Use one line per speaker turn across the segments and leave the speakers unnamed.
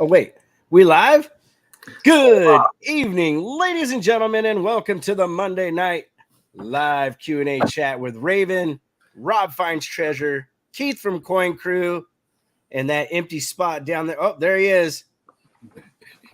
wait, we live? Good evening, ladies and gentlemen, and welcome to the Monday night live Q&A chat with Raven, Rob Finds Treasure, Keith from Coin Crew, and that empty spot down there. Oh, there he is.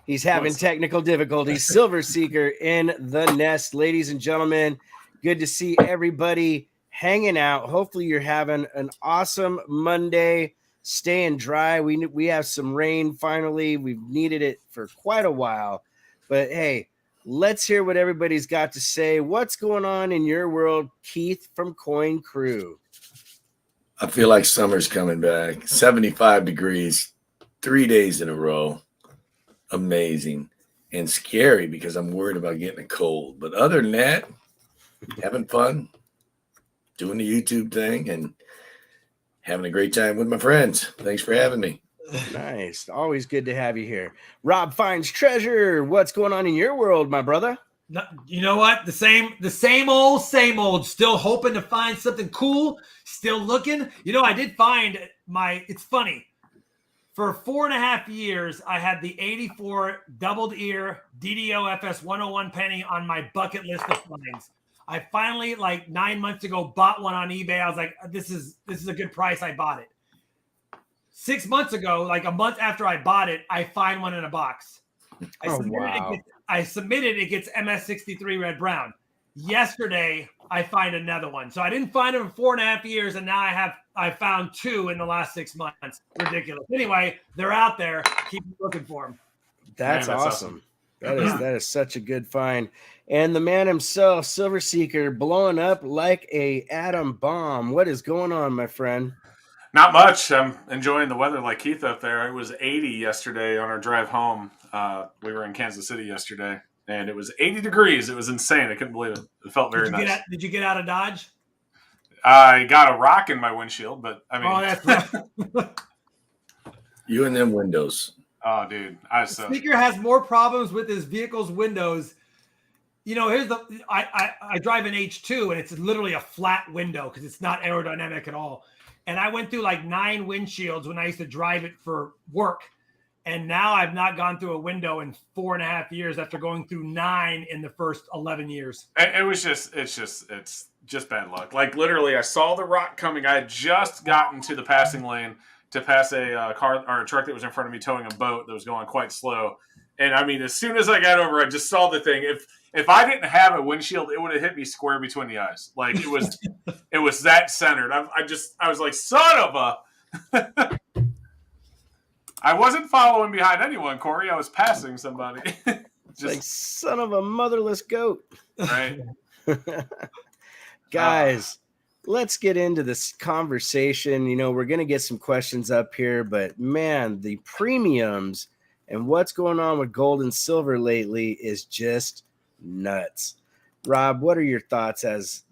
He's having technical difficulties. Silver Seeker in the nest, ladies and gentlemen. Good to see everybody hanging out. Hopefully you're having an awesome Monday. Staying dry. We have some rain finally. We've needed it for quite a while. But hey, let's hear what everybody's got to say. What's going on in your world, Keith from Coin Crew?
I feel like summer's coming back. 75 degrees, 3 days in a row. Amazing and scary because I'm worried about getting a cold. But other than that, having fun, doing the YouTube thing, and having a great time with my friends. Thanks for having me.
Nice. Always good to have you here. Rob Finds Treasure. What's going on in your world, my brother?
You know what? The same old. Still hoping to find something cool. Still looking. You know, I did find it's funny. For 4.5 years, I had the 84 doubled ear DDO FS 101 penny on my bucket list of finds. I finally, like 9 months ago, bought one on eBay. I was like, this is a good price. I bought it. 6 months ago, like a month after I bought it, I find one in a box. I submitted it gets MS63 red brown. Yesterday, I find another one. So I didn't find them in 4.5 years, and now I found two in the last 6 months. Ridiculous. Anyway, they're out there. Keep looking for them.
That's awesome. That is such a good find. And the man himself, Silver Seeker, blowing up like a atom bomb. What is going on, my friend?
Not much. I'm enjoying the weather like Keith up there. It was 80 yesterday on our drive home. We were in Kansas City yesterday, and it was 80 degrees. It was insane. I couldn't believe it. It felt very nice.
Did you get out of Dodge?
I got a rock in my windshield, but I mean...
Oh, that's right.
You and them windows.
Oh, dude.
Speaker has more problems with his vehicle's windows. You know, I drive an H2, and it's literally a flat window because it's not aerodynamic at all. And I went through like 9 windshields when I used to drive it for work. And now I've not gone through a window in 4.5 years after going through 9 in the first 11 years.
It's just bad luck. Like literally, I saw the rock coming. I had just gotten to the passing lane to pass a car or a truck that was in front of me towing a boat that was going quite slow. And I mean, as soon as I got over, I just saw the thing. If I didn't have a windshield, it would have hit me square between the eyes. Like it was that centered. I was like, son of a. I wasn't following behind anyone, Corey. I was passing somebody.
Like son of a motherless goat.
Right.
Guys, let's get into this conversation. You know, we're going to get some questions up here, but man, the premiums and what's going on with gold and silver lately is just nuts. Rob, what are your thoughts as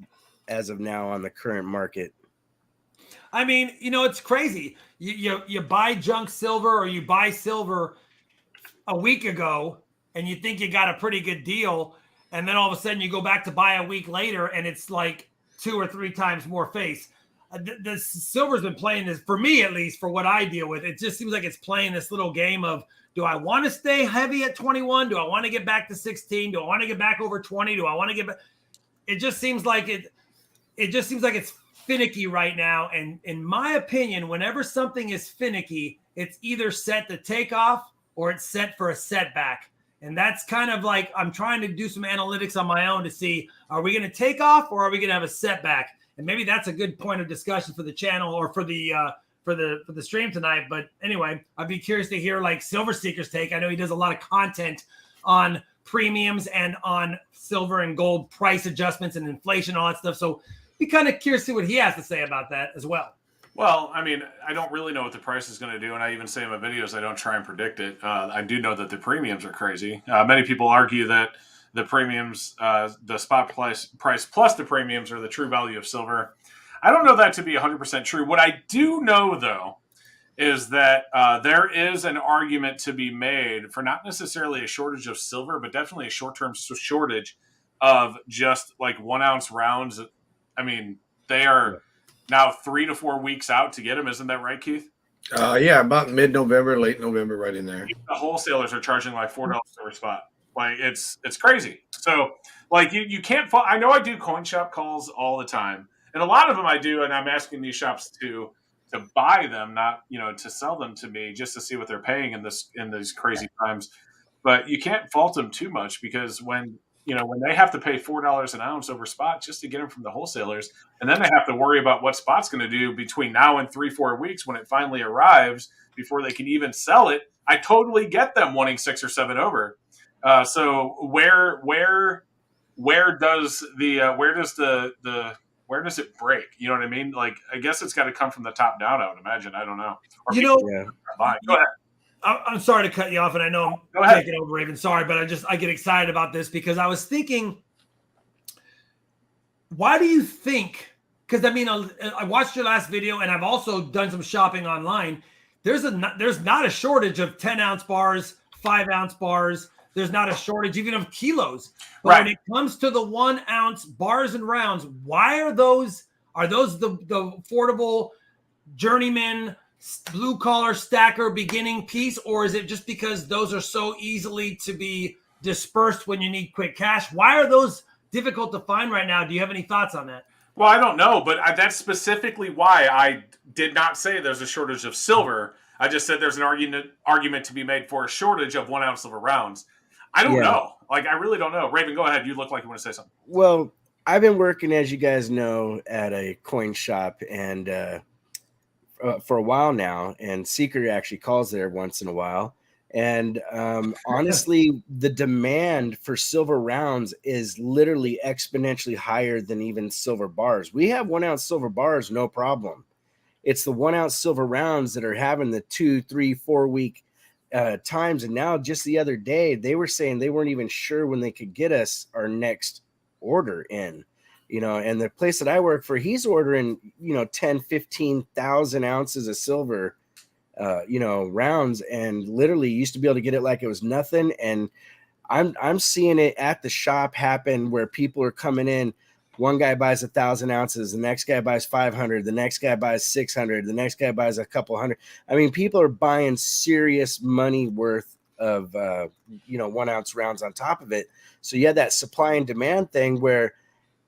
of now on the current market?
I mean, you know, it's crazy. You buy junk silver or you buy silver a week ago and you think you got a pretty good deal. And then all of a sudden you go back to buy a week later and it's like 2 or 3 times more face. The silver's been playing this, for me at least, for what I deal with. It just seems like it's playing this little game of, do I want to stay heavy at 21? Do I want to get back to 16? Do I want to get back over 20? Do I want to get back? It just seems like it's finicky right now. And in my opinion, whenever something is finicky, it's either set to take off or it's set for a setback. And that's kind of like, I'm trying to do some analytics on my own to see, are we going to take off or are we going to have a setback? And maybe that's a good point of discussion for the channel or for the stream tonight. But anyway, I'd be curious to hear like Silver Seeker's take. I know he does a lot of content on premiums and on silver and gold price adjustments and inflation, all that stuff. So be kind of curious to see what he has to say about that as well.
Well, I mean, I don't really know what the price is going to do, and I even say in my videos I don't try and predict it. I do know that the premiums are crazy. Many people argue that the premiums, the spot price plus the premiums are the true value of silver. I don't know that to be 100% true. What I do know, though, is that there is an argument to be made for not necessarily a shortage of silver, but definitely a short-term shortage of just like 1 ounce rounds. I mean, they are now 3 to 4 weeks out to get them. Isn't that right, Keith?
Yeah, about mid-November, late November, right in there.
The wholesalers are charging like $4 over spot. Like it's crazy. So like you can't. I know I do coin shop calls all the time, and a lot of them I do, and I'm asking these shops to buy them, not to sell them to me, just to see what they're paying in these crazy times. But you can't fault them too much, because when they have to pay $4 an ounce over spot just to get them from the wholesalers, and then they have to worry about what spot's going to do between now and 3-4 weeks when it finally arrives before they can even sell it. I totally get them wanting 6 or 7 over. So where does it break? You know what I mean? Like, I guess it's got to come from the top down, I would imagine. I don't know. Or
You know,
Go ahead.
I'm sorry to cut you off, and I know I'm taking over, Raven. Sorry, but I get excited about this because I was thinking, why do you think? Because I mean, I watched your last video, and I've also done some shopping online. There's not a shortage of 10-ounce bars, 5-ounce bars. There's not a shortage even of kilos. But when it comes to the 1-ounce bars and rounds, why are those? Are those the affordable journeyman, blue collar stacker beginning piece, or is it just because those are so easily to be dispersed when you need quick cash? Why are those difficult to find right now? Do you have any thoughts on that?
Well, I don't know, but that's specifically why I did not say there's a shortage of silver. I just said there's an argument to be made for a shortage of 1-ounce silver rounds. I don't know. Like, I really don't know. Raven, go ahead. You look like you want to say something.
Well, I've been working, as you guys know, at a coin shop and for a while now, and Seeker actually calls there once in a while. And honestly, the demand for silver rounds is literally exponentially higher than even silver bars. We have 1-ounce silver bars, no problem. It's the 1-ounce silver rounds that are having the 2, 3, 4 week times. And now just the other day, they were saying they weren't even sure when they could get us our next order in. And the place that I work for, he's ordering, 10, 15,000 ounces of silver, rounds, and literally used to be able to get it like it was nothing. And I'm seeing it at the shop happen where people are coming in. One guy buys 1,000 ounces. The next guy buys 500. The next guy buys 600. The next guy buys a couple hundred. I mean, people are buying serious money worth of, 1-ounce rounds on top of it. So you have that supply and demand thing where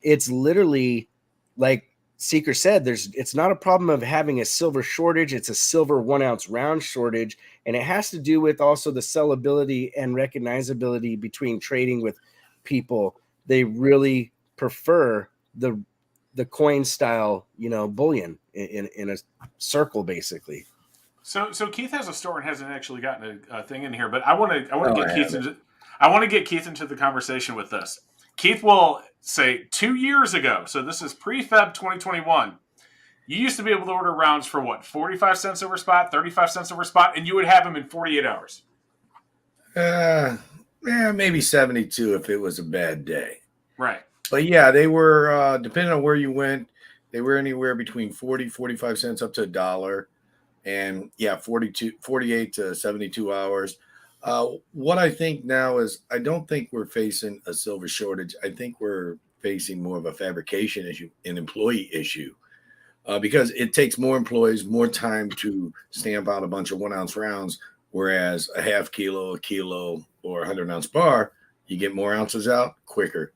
it's literally, like Seeker said, it's not a problem of having a silver shortage. It's a silver 1-ounce round shortage. And it has to do with also the sellability and recognizability between trading with people. They really prefer the coin style, bullion in a circle, basically.
So Keith has a store and hasn't actually gotten a thing in here, but I want to get Keith into the conversation with this. Keith will say 2 years ago, so this is pre-Feb 2021, you used to be able to order rounds for what, 45 cents over spot, 35 cents over spot, and you would have them in 48 hours.
Maybe 72 if it was a bad day.
Right.
But yeah, they were, depending on where you went, they were anywhere between 40, 45 cents up to $1. And yeah, 48 to 72 hours. What I think now is I don't think we're facing a silver shortage. I think we're facing more of a fabrication issue, an employee issue, because it takes more employees, more time to stamp out a bunch of 1-ounce rounds, whereas a half kilo, a kilo, or a 100-ounce bar, you get more ounces out quicker.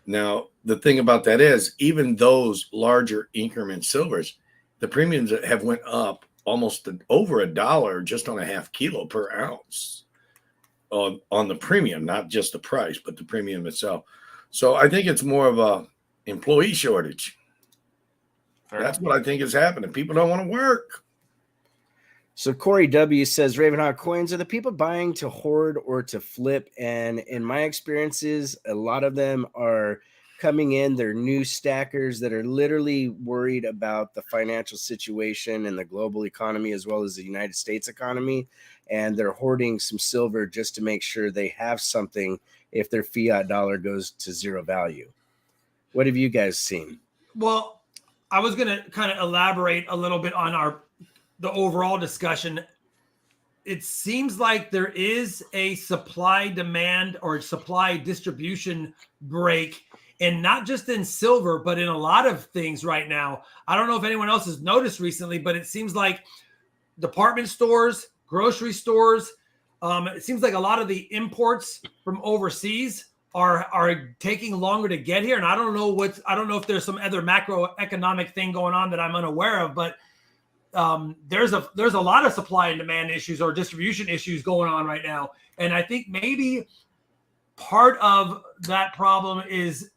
Now, the thing about that is even those larger increment silvers, the premiums have went up almost over $1 just on a half kilo per ounce. On the premium, not just the price, but the premium itself. So I think it's more of a employee shortage. That's what I think is happening. People don't want to work.
So Corey W says, Ravenhawk coins, are the people buying to hoard or to flip? And in my experiences, a lot of them are coming in. They're new stackers that are literally worried about the financial situation and the global economy, as well as the United States economy. And they're hoarding some silver just to make sure they have something if their fiat dollar goes to zero value. What have you guys seen?
Well, I was going to kind of elaborate a little bit on the overall discussion. It seems like there is a supply demand or supply distribution break, and not just in silver, but in a lot of things right now. I don't know if anyone else has noticed recently, but it seems like department stores, grocery stores. It seems like a lot of the imports from overseas are taking longer to get here, and I don't know if there's some other macroeconomic thing going on that I'm unaware of, but there's a lot of supply and demand issues or distribution issues going on right now, and I think maybe part of that problem is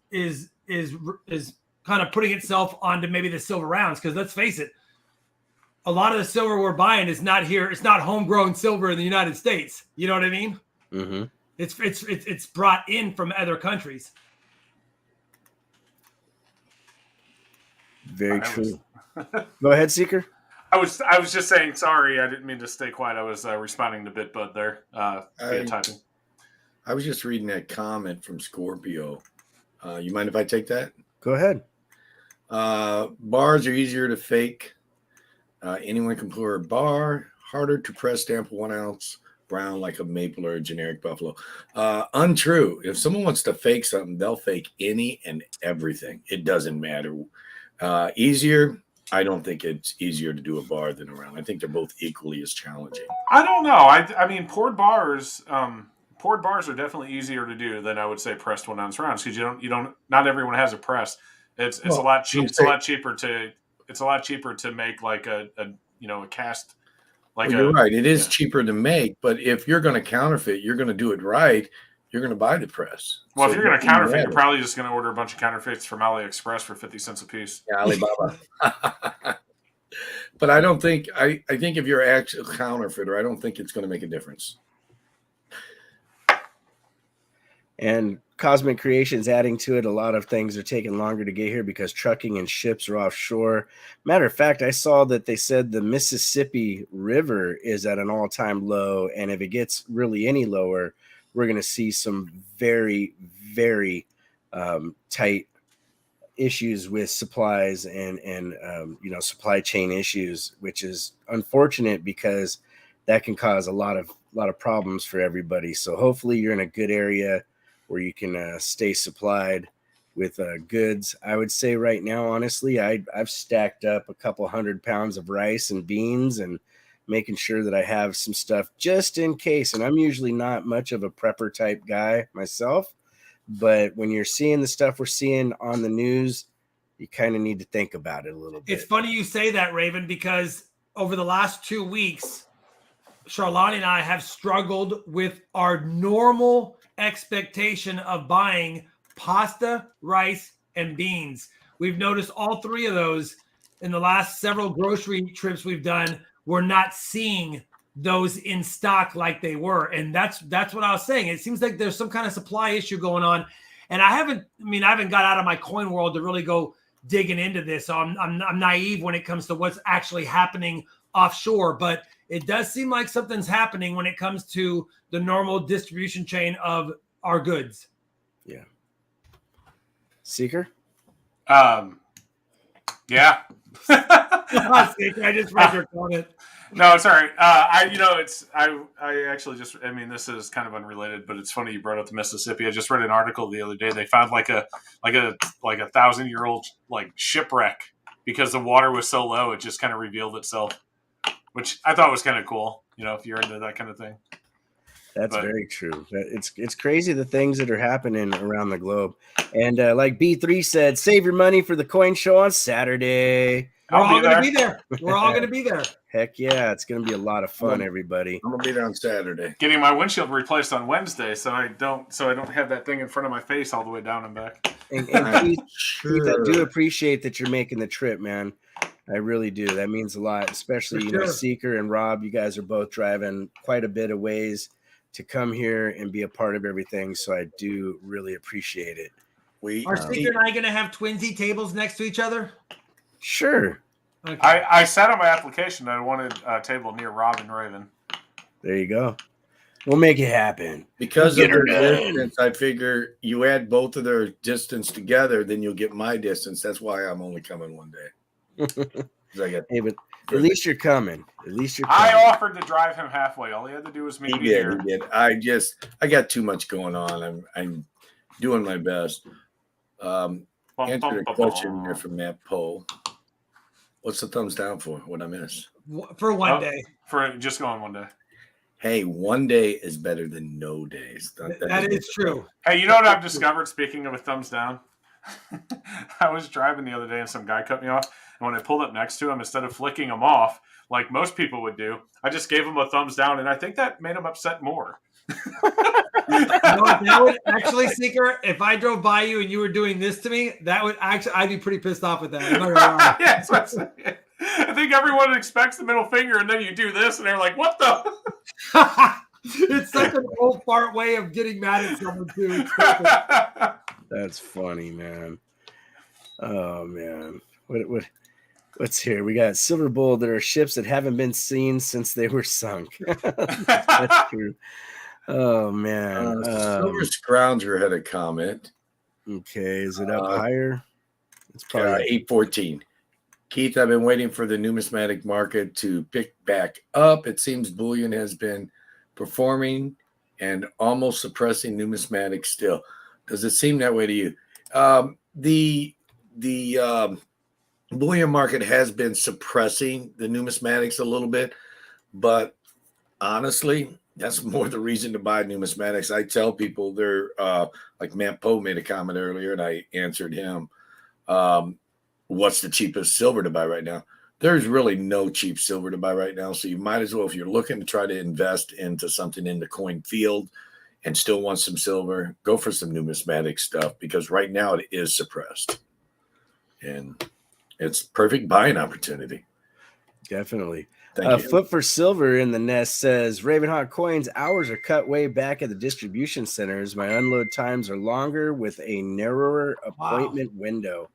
kind of putting itself onto maybe the silver rounds, because let's face it, a lot of the silver we're buying is not here. It's not homegrown silver in the United States. You know what I mean?
Mm-hmm.
It's brought in from other countries.
Very true. Go ahead, Seeker.
I was just saying sorry. I didn't mean to stay quiet. I was responding to BitBud there via typing.
I was just reading that comment from Scorpio. You mind if I take that?
Go ahead.
Bars are easier to fake. Anyone can pour a bar. Harder to press stamp 1 ounce brown like a maple or a generic buffalo. Untrue. If someone wants to fake something, they'll fake any and everything. It doesn't matter. Easier. I don't think it's easier to do a bar than a round. I think they're both equally as challenging.
I don't know. I mean, poured bars are definitely easier to do than I would say pressed 1 ounce rounds, because you don't. Not everyone has a press. It's a lot cheap. It's a lot cheaper to make like a cast. Like
you're right. It is cheaper to make, but if you're going to counterfeit, you're going to do it right. You're going to buy the press.
Well, if you're going to counterfeit, you're probably just going to order a bunch of counterfeits from AliExpress for 50 cents a piece.
Yeah, Alibaba. But I don't think I think if you're actually a counterfeiter, I don't think it's going to make a difference.
And Cosmic Creations adding to it, a lot of things are taking longer to get here because trucking and ships are offshore. Matter of fact, I saw that they said the Mississippi River is at an all-time low, and if it gets really any lower, we're going to see some very, very tight issues with supplies and supply chain issues, which is unfortunate because that can cause a lot of problems for everybody. So hopefully you're in a good area where you can stay supplied with goods. I would say right now, honestly, I've stacked up a couple 100 pounds of rice and beans and making sure that I have some stuff just in case. And I'm usually not much of a prepper type guy myself, but when you're seeing the stuff we're seeing on the news, you kind of need to think about it a little bit.
It's funny you say that, Raven, because over the last 2 weeks, Charlani and I have struggled with our normal expectation of buying pasta, rice, and beans. We've noticed all three of those in the last several grocery trips we've done. We're not seeing those in stock like they were. And that's what I was saying. It seems like there's some kind of supply issue going on. And I haven't got out of my coin world to really go digging into this. So I'm naive when it comes to what's actually happening offshore, but it does seem like something's happening when it comes to the normal distribution chain of our goods.
Yeah. Seeker?
Yeah.
I just read your comment.
No, it's all right. I actually just, this is kind of unrelated, but it's funny you brought up the Mississippi. I just read an article the other day. They found like a 1,000-year-old like shipwreck because the water was so low. It just kind of revealed itself, which I thought was kind of cool. If you're into that kind of thing.
That's very true. It's crazy the things that are happening around the globe. And like B3 said, save your money for the coin show on Saturday.
We're all going to be there. We're all going to be there.
Heck yeah, it's going to be a lot of fun, everybody.
I'm going to be there on Saturday.
Getting my windshield replaced on Wednesday, so I don't have that thing in front of my face all the way down and back.
And Keith, I do appreciate that you're making the trip, man. I really do. That means a lot, especially Seeker and Rob. You guys are both driving quite a bit of ways to come here and be a part of everything. So I do really appreciate it.
Are Seeker and I going to have twinsy tables next to each other?
Sure.
Okay. I said on my application that I wanted a table near Rob and Raven.
There you go. We'll make it happen.
Because of their distance, I figure you add both of their distance together, then you'll get my distance. That's why I'm only coming one day.
Hey, but at least you're coming.
I offered to drive him halfway. All he had to do was meet me here.
He did. I got too much going on. I'm doing my best. Answer the question here from Matt Poe. What's the thumbs down for? What I miss?
For one day.
For just going one day.
Hey, one day is better than no days.
That is true.
Hey, you know what I've discovered, speaking of a thumbs down? I was driving the other day and some guy cut me off. And when I pulled up next to him, instead of flicking him off like most people would do, I just gave him a thumbs down. And I think that made him upset more.
That would actually, Seeker, if I drove by you and you were doing this to me, that would actually, I'd be pretty pissed off with that. I'm not gonna lie.
Yes, I think everyone expects the middle finger, and then you do this, and they're like, "What the?"
It's such an old fart way of getting mad at someone too.
That's funny, man. Oh man, what's here? We got Silver Bull. There are ships that haven't been seen since they were sunk. That's true. Oh man,
Silver Scrounger had a comment.
Okay, is it up higher?
It's probably 814. Keith, I've been waiting for the numismatic market to pick back up. It seems bullion has been performing and almost suppressing numismatics still. Does it seem that way to you? The bullion market has been suppressing the numismatics a little bit, but honestly, that's more the reason to buy numismatics. I tell people they're like Matt Poe made a comment earlier, and I answered him. What's the cheapest silver to buy right now? There's really no cheap silver to buy right now. So you might as well, if you're looking to try to invest into something in the coin field and still want some silver, go for some numismatic stuff, because right now it is suppressed. And it's perfect buying opportunity.
Definitely.
Thank you.
Foot for Silver in the Nest says, Ravenhawk coins, hours are cut way back at the distribution centers. My unload times are longer with a narrower appointment window.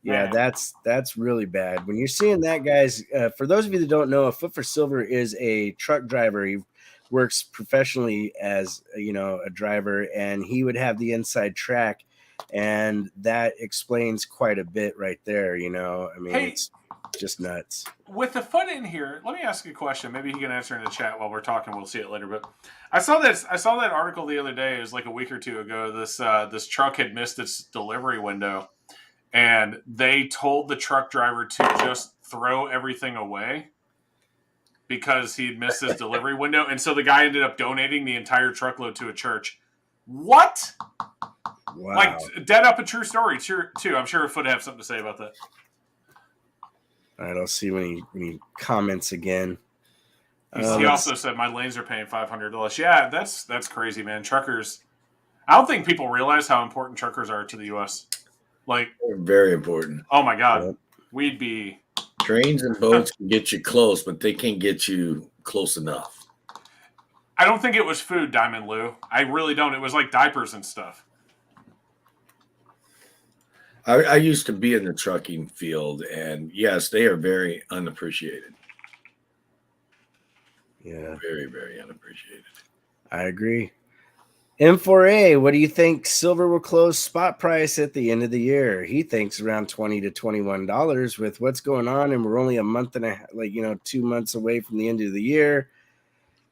Yeah, that's really bad. When you're seeing that, guys, for those of you that don't know, a Foot for Silver is a truck driver. He works professionally as, a driver, and he would have the inside track, and that explains quite a bit right there. I mean,
Hey,
it's just nuts.
With the foot in here, let me ask you a question. Maybe he can answer in the chat while we're talking. We'll see it later. But I saw that article the other day. It was like a week or two ago. This truck had missed its delivery window, and they told the truck driver to just throw everything away because he'd missed his delivery window. And so the guy ended up donating the entire truckload to a church. What?
Wow.
Like, dead up a true story, too. I'm sure Foot have something to say about that.
I don't see when he comments again.
He also said, my lanes are paying $500. Yeah, that's crazy, man. Truckers, I don't think people realize how important truckers are to the U.S. Like,
they're very important.
Oh, my God.
Yep.
We'd be...
Trains and boats can get you close, but they can't get you close enough.
I don't think it was food, Diamond Lou. I really don't. It was like diapers and stuff.
I used to be in the trucking field, and yes, they are very unappreciated.
Yeah.
Very, very unappreciated.
I agree. M4A, what do you think silver will close spot price at the end of the year? He thinks around $20 to $21 with what's going on, and we're only a month and a 2 months away from the end of the year.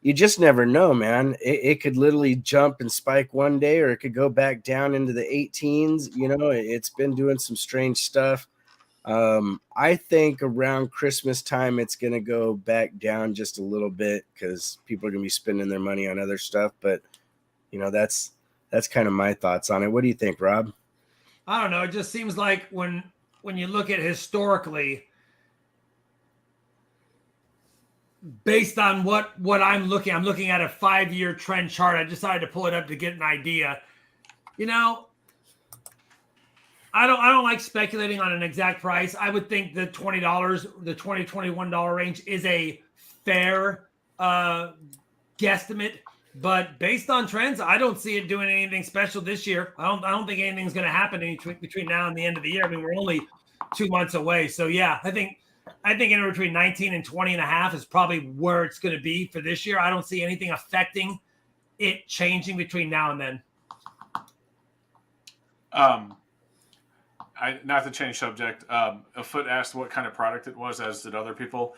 You just never know, man. It could literally jump and spike one day, or it could go back down into the 18s. It's been doing some strange stuff. I think around Christmas time, it's going to go back down just a little bit because people are going to be spending their money on other stuff. But, that's kind of my thoughts on it. What do you think, Rob?
I don't know. It just seems like when you look at historically, based on what I'm looking at a 5-year trend chart. I decided to pull it up to get an idea. I don't like speculating on an exact price. I would think the $20, the $20-$21 range is a fair guesstimate. But based on trends, I don't see it doing anything special this year. I don't think anything's going to happen between now and the end of the year. I mean, we're only 2 months away. So yeah, I think anywhere between 19 and 20 and a half is probably where it's going to be for this year. I don't see anything affecting it changing between now and then.
Not to change subject. A Foot asked what kind of product it was, as did other people.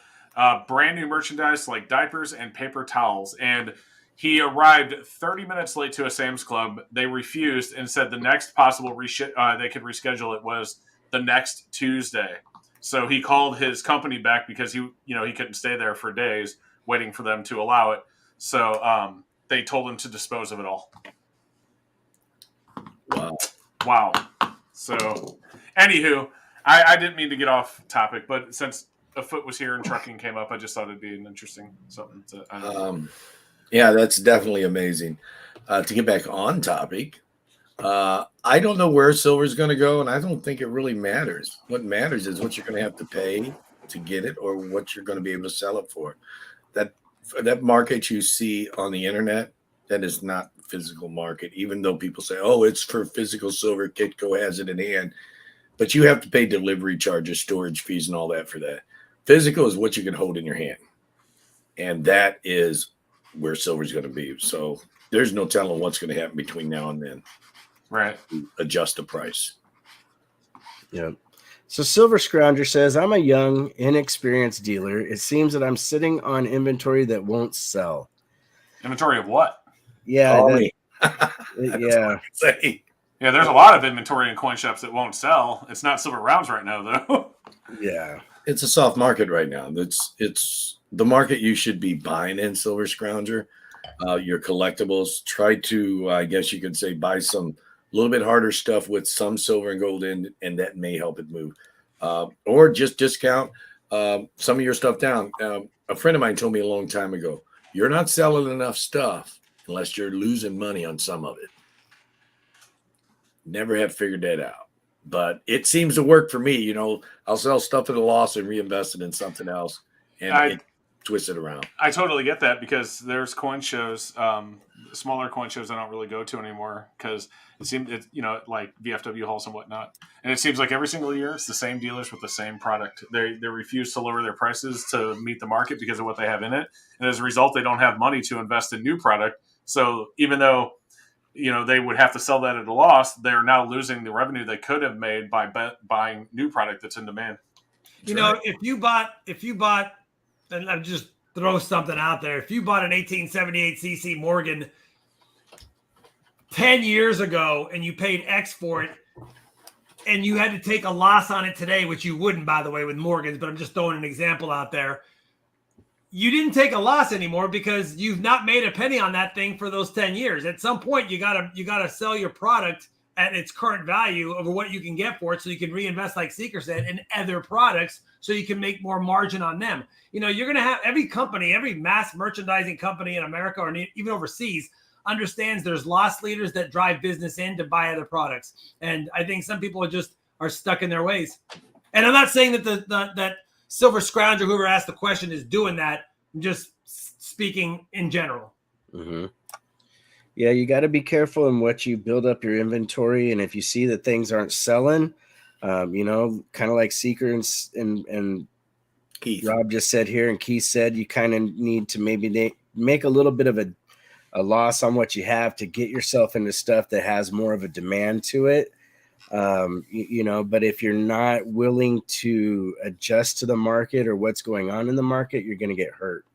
Brand new merchandise like diapers and paper towels. And he arrived 30 minutes late to a Sam's Club. They refused and said the next possible they could reschedule it was the next Tuesday. So he called his company back because he couldn't stay there for days waiting for them to allow it. So they told him to dispose of it all. Wow. So, anywho, I didn't mean to get off topic, but since a foot was here and trucking came up, I just thought it'd be an interesting something to.
Yeah, that's definitely amazing. To get back on topic, I don't know where silver is going to go, and I don't think it really matters. What matters is what you're going to have to pay to get it, or what you're going to be able to sell it for. That market you see on the internet, that is not physical market. Even though people say, "Oh, it's for physical silver," Kitco has it in hand, but you have to pay delivery charges, storage fees, and all that for that. Physical is what you can hold in your hand, and that is where silver is going to be. So there's no telling what's going to happen between now and then.
Right.
Adjust the price.
Yeah. So Silver Scrounger says, I'm a young, inexperienced dealer. It seems that I'm sitting on inventory that won't sell.
Inventory of what?
Yeah.
Yeah.
Yeah, there's a lot of inventory in coin shops that won't sell. It's not silver rounds right now, though.
Yeah.
It's a soft market right now. It's the market you should be buying in, Silver Scrounger. Your collectibles. Try to, I guess you could say, buy some little bit harder stuff with some silver and gold in, and that may help it move. Or just discount some of your stuff down. A friend of mine told me a long time ago, you're not selling enough stuff unless you're losing money on some of it. Never have figured that out. But it seems to work for me. I'll sell stuff at a loss and reinvest it in something else and twist it around.
I totally get that because there's coin shows, smaller coin shows I don't really go to anymore because it seems, like VFW halls and whatnot. And it seems like every single year it's the same dealers with the same product. They refuse to lower their prices to meet the market because of what they have in it. And as a result, they don't have money to invest in new product. So even though they would have to sell that at a loss, they're now losing the revenue they could have made by buying new product that's in demand.
If you bought, and I'll just throw something out there. If you bought an 1878 CC Morgan 10 years ago and you paid X for it, and you had to take a loss on it today, which you wouldn't, by the way, with Morgans, but I'm just throwing an example out there. You didn't take a loss anymore because you've not made a penny on that thing for those 10 years. At some point, you gotta sell your product at its current value over what you can get for it so you can reinvest, like Seeker said, in other products so you can make more margin on them. You're going to have every company, every mass merchandising company in America or even overseas understands there's loss leaders that drive business in to buy other products. And I think some people are stuck in their ways. And I'm not saying that that Silver Scrounger, whoever asked the question, is doing that. I'm just speaking in general. Mm-hmm.
Yeah, you got to be careful in what you build up your inventory. And if you see that things aren't selling, kind of like Seeker and Keith. Rob just said here, and Keith said, you kind of need to maybe make a little bit of a loss on what you have to get yourself into stuff that has more of a demand to it. But if you're not willing to adjust to the market or what's going on in the market, you're going to get hurt,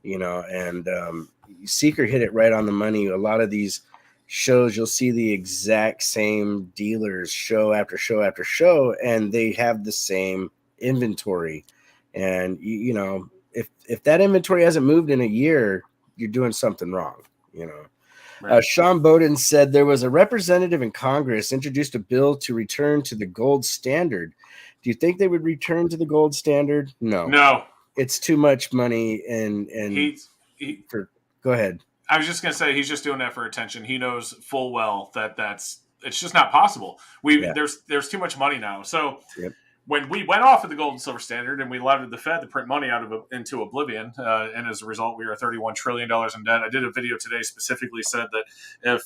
and Seeker hit it right on the money. A lot of these shows, you'll see the exact same dealers show after show after show, and they have the same inventory. And, if that inventory hasn't moved in a year, you're doing something wrong, Right. Sean Bowden said there was a representative in Congress introduced a bill to return to the gold standard. Do you think they would return to the gold standard? No. It's too much money. Go ahead.
I was just going to say he's just doing that for attention. He knows full well that it's just not possible. There's too much money now. So when we went off of the gold and silver standard and we allowed the Fed to print money into oblivion, and as a result, we are $31 trillion in debt. I did a video today specifically said that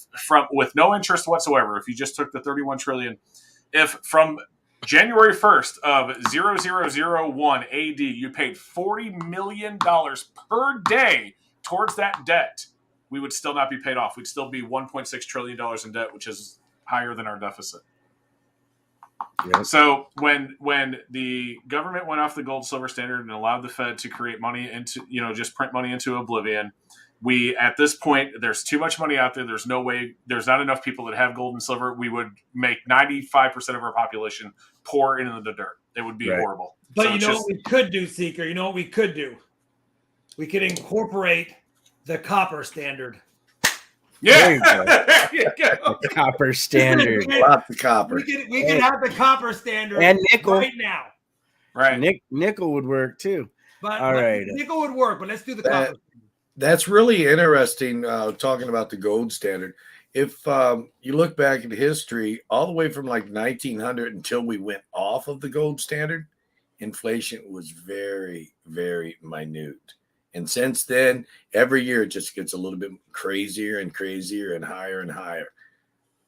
with no interest whatsoever, if you just took the 31 trillion, if from January 1st of 0001 AD, you paid $40 million per day towards that debt, we would still not be paid off. We'd still be $1.6 trillion in debt, which is higher than our deficit. Yep. So when the government went off the gold silver standard and allowed the Fed to create money into, just print money into oblivion, at this point, there's too much money out there. There's no way, there's not enough people that have gold and silver. We would make 95% of our population poor into the dirt. It would be
Right.
horrible.
But
So
you
it's
know
just-
what we could do, Seeker? You know what we could do? We could incorporate the copper standard.
There you go.
There you go.
The copper standard.
Lots of copper.
We could have the copper standard
And nickel.
right now.
Right.
Nickel would work too.
But
All right.
nickel would work, but let's do the
That-
copper.
That's really interesting, talking about the gold standard. If you look back at history, all the way from like 1900 until we went off of the gold standard, inflation was very, very minute. And since then, every year it just gets a little bit crazier and crazier and higher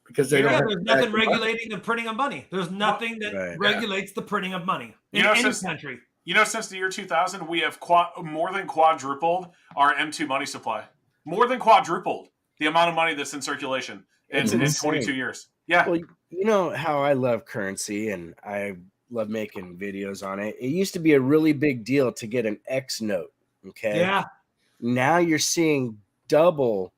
because they don't have
There's
to
nothing
back them up.
regulating the printing of money. There's nothing that
Right.
regulates the printing of money in
You know,
any
since-
country.
You know, since the year 2000, we have more than quadrupled our M2 money supply. More than quadrupled the amount of money that's in circulation
It's
in
insane.
22 years. Yeah.
Well, you know how I love currency and I love making videos on it. It used to be a really big deal to get an X note. Okay.
Yeah.
Now you're seeing double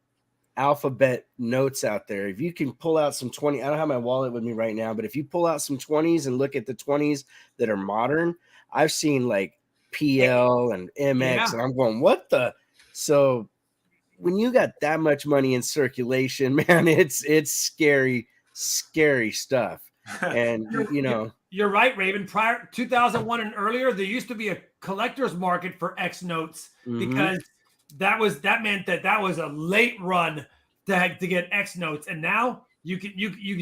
alphabet notes out there. If you can pull out some 20, I don't have my wallet with me right now, but if you pull out some 20s and look at the 20s that are modern, I've seen like PL and MX, and I'm going, what the? So when you got that much money in circulation, man, it's scary stuff. And you know,
You're right, Raven. Prior 2001 and earlier, there used to be a collector's market for X notes because that meant that was a late run to get X notes, and now you can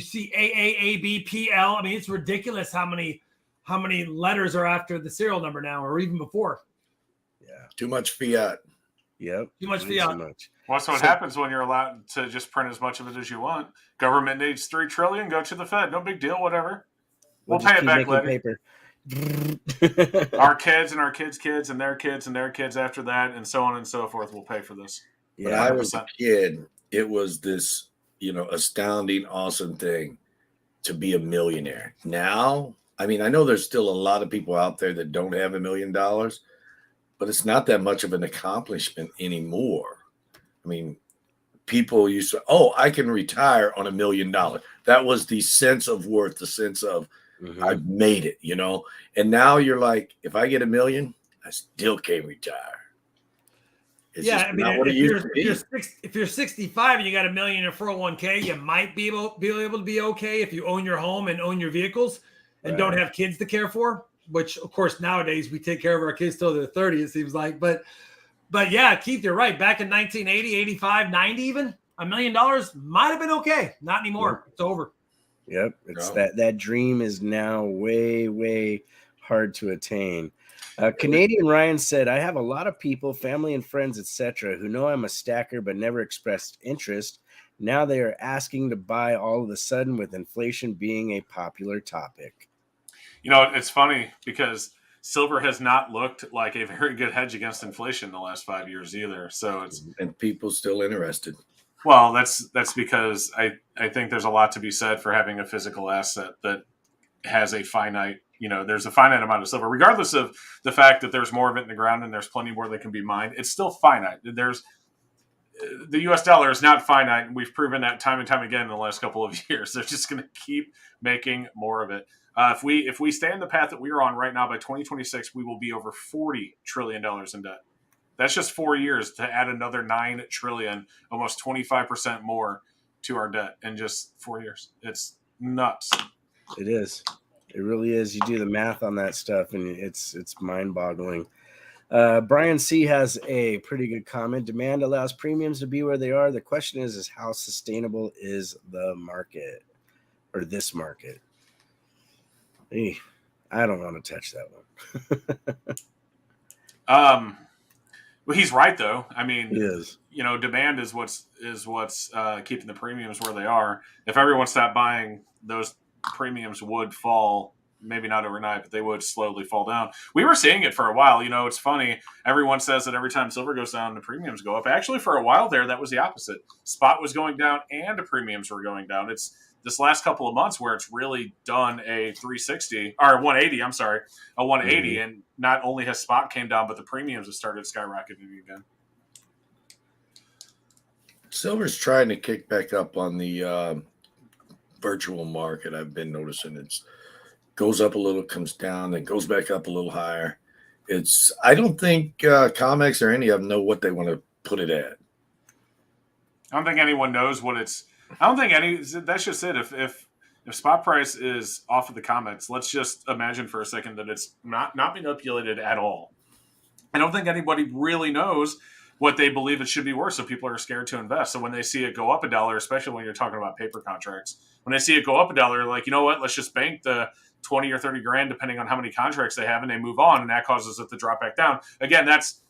see AA, AB, PL. I mean, it's ridiculous how many letters are after the serial number now, or even before.
yeah,
Too much fiat.
yep,
Too much
way
fiat.
too much.
Well, that's what happens when you're allowed to just print as much of it as you want. Government needs $3 trillion. Go to the Fed. No big deal. Whatever. We'll
just
pay it
keep
back
making
later.
paper.
Our kids and our kids' kids and their kids and their kids after that, and so on and so forth, will pay for this.
When
Yeah,
I was a
100%.
kid, it was this, astounding, awesome thing to be a millionaire. Now, I mean, I know there's still a lot of people out there that don't have $1 million, but it's not that much of an accomplishment anymore. I mean, people used to, I can retire on $1 million. That was the sense of worth, the sense of I've made it, And now you're like, if I get $1 million, I still can't retire. It's
Yeah,
just
I mean,
not what it used to be.
if you're 65 and you got $1 million in 401k, you might be able to be okay if you own your home and own your vehicles and don't have kids to care for. Which, of course, nowadays we take care of our kids till they're 30. It seems like, but yeah, Keith, you're right. Back in 1980, 85, 90, even $1 million might have been okay. Not anymore.
Yep.
It's over.
Yep, it's
No.
that dream is now way hard to attain. Canadian Ryan said, I have a lot of people, family and friends, etc., who know I'm a stacker but never expressed interest. Now they are asking to buy all of a sudden with inflation being a popular topic.
It's funny because silver has not looked like a very good hedge against inflation in the last 5 years either. So
And people still interested.
well, that's because I think there's a lot to be said for having a physical asset that has a finite, there's a finite amount of silver, regardless of the fact that there's more of it in the ground and there's plenty more that can be mined. It's still finite. The U.S. dollar is not finite, and we've proven that time and time again in the last couple of years. They're just going to keep making more of it. If we stay in the path that we are on right now, by 2026, we will be over $40 trillion in debt. That's just 4 years to add another $9 trillion, almost 25% more to our debt in just 4 years. It's nuts.
It is. It really is. You do the math on that stuff, and it's mind-boggling. Brian C. has a pretty good comment. Demand allows premiums to be where they are. The question is how sustainable is the market or this market? I don't want to touch that one.
Well, he's right though. I mean,
It is.
Demand is what's keeping the premiums where they are. If everyone stopped buying, those premiums would fall. Maybe not overnight, but they would slowly fall down. We were seeing it for a while. It's funny. Everyone says that every time silver goes down, the premiums go up. Actually, for a while there, that was the opposite. Spot was going down and the premiums were going down. It's this last couple of months where it's really done a 360 or 180. I'm sorry, a 180, and not only has spot came down, but the premiums have started skyrocketing again.
Silver's trying to kick back up on the virtual market. I've been noticing goes up a little, comes down, then goes back up a little higher. I don't think comics or any of them know what they want to put it at.
I don't think anyone knows what it's. I don't think any. That's just it. If spot price is off of the comics, let's just imagine for a second that it's not manipulated at all. I don't think anybody really knows what they believe it should be worth, so people are scared to invest. So when they see it go up $1, especially when you're talking about paper contracts, when they see it go up $1, like, you know what, let's just bank the 20 or 30 grand, depending on how many contracts they have, and they move on, and that causes it to drop back down. Again, that's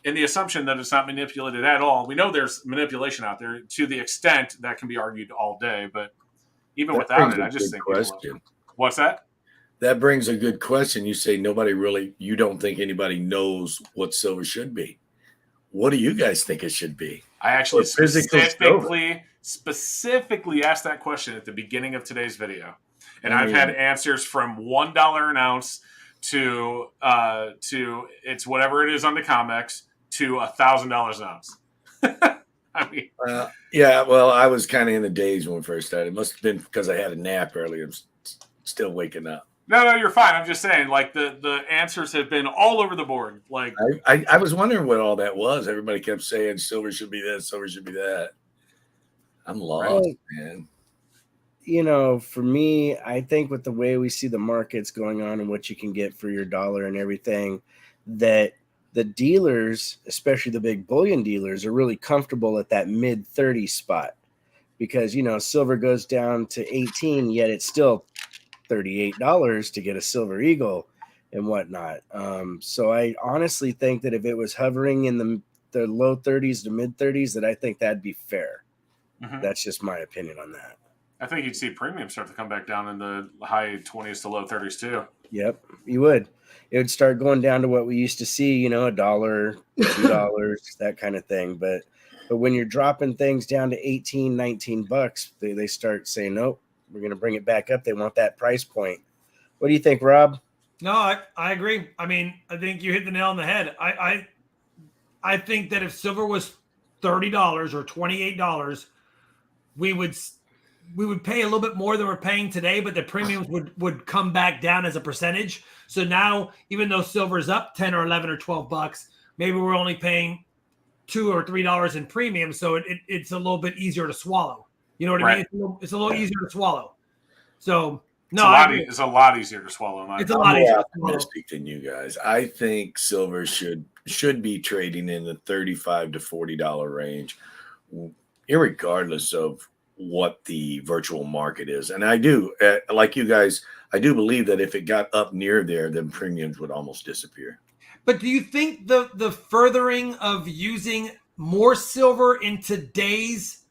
in the assumption that it's not manipulated at all. We know there's manipulation out there to the extent that can be argued all day, but even without it, I just think
question.
What's that?
That brings a good question. You say you don't think anybody knows what silver should be. What do you guys think it should be?
I actually specifically asked that question at the beginning of today's video. And I've had answers from $1 an ounce to it's whatever it is on the comics to $1,000 an ounce. I mean,
well, I was kind of in the daze when we first started. It must have been because I had a nap earlier. I'm still waking up.
No, you're fine. I'm just saying, like, the answers have been all over the board. Like,
I was wondering what all that was. Everybody kept saying silver should be this, silver should be that. I'm lost, man.
You know, for me, I think with the way we see the markets going on and what you can get for your dollar and everything, that the dealers, especially the big bullion dealers, are really comfortable at that mid 30 spot because, you know, silver goes down to 18, yet it's still $38 to get a silver eagle and whatnot. So I honestly think that if it was hovering in the low 30s to mid 30s, that I think that'd be fair. Mm-hmm. That's just my opinion on that.
I think you'd see premium start to come back down in the high 20s to low 30s too.
Yep, you would. It would start going down to what we used to see, you know, $1, $2, that kind of thing. But when you're dropping things down to 18, 19 bucks, they start saying, nope, we're going to bring it back up. They want that price point. What do you think, Rob?
No, I agree. I mean, I think you hit the nail on the head. I think that if silver was $30 or $28, we would pay a little bit more than we're paying today, but the premiums would come back down as a percentage. So now, even though silver is up 10 or 11 or 12 bucks, maybe we're only paying $2 or $3 in premium. So it's a little bit easier to swallow. You know what I mean? It's a little easier to swallow. So
it's a lot easier to swallow.
It's a lot easier
to swallow than you guys. I think silver should be trading in the $35 to $40 range, irregardless of what the virtual market is. And I do, like you guys, I do believe that if it got up near there, then premiums would almost disappear.
But do you think the furthering of using more silver in today's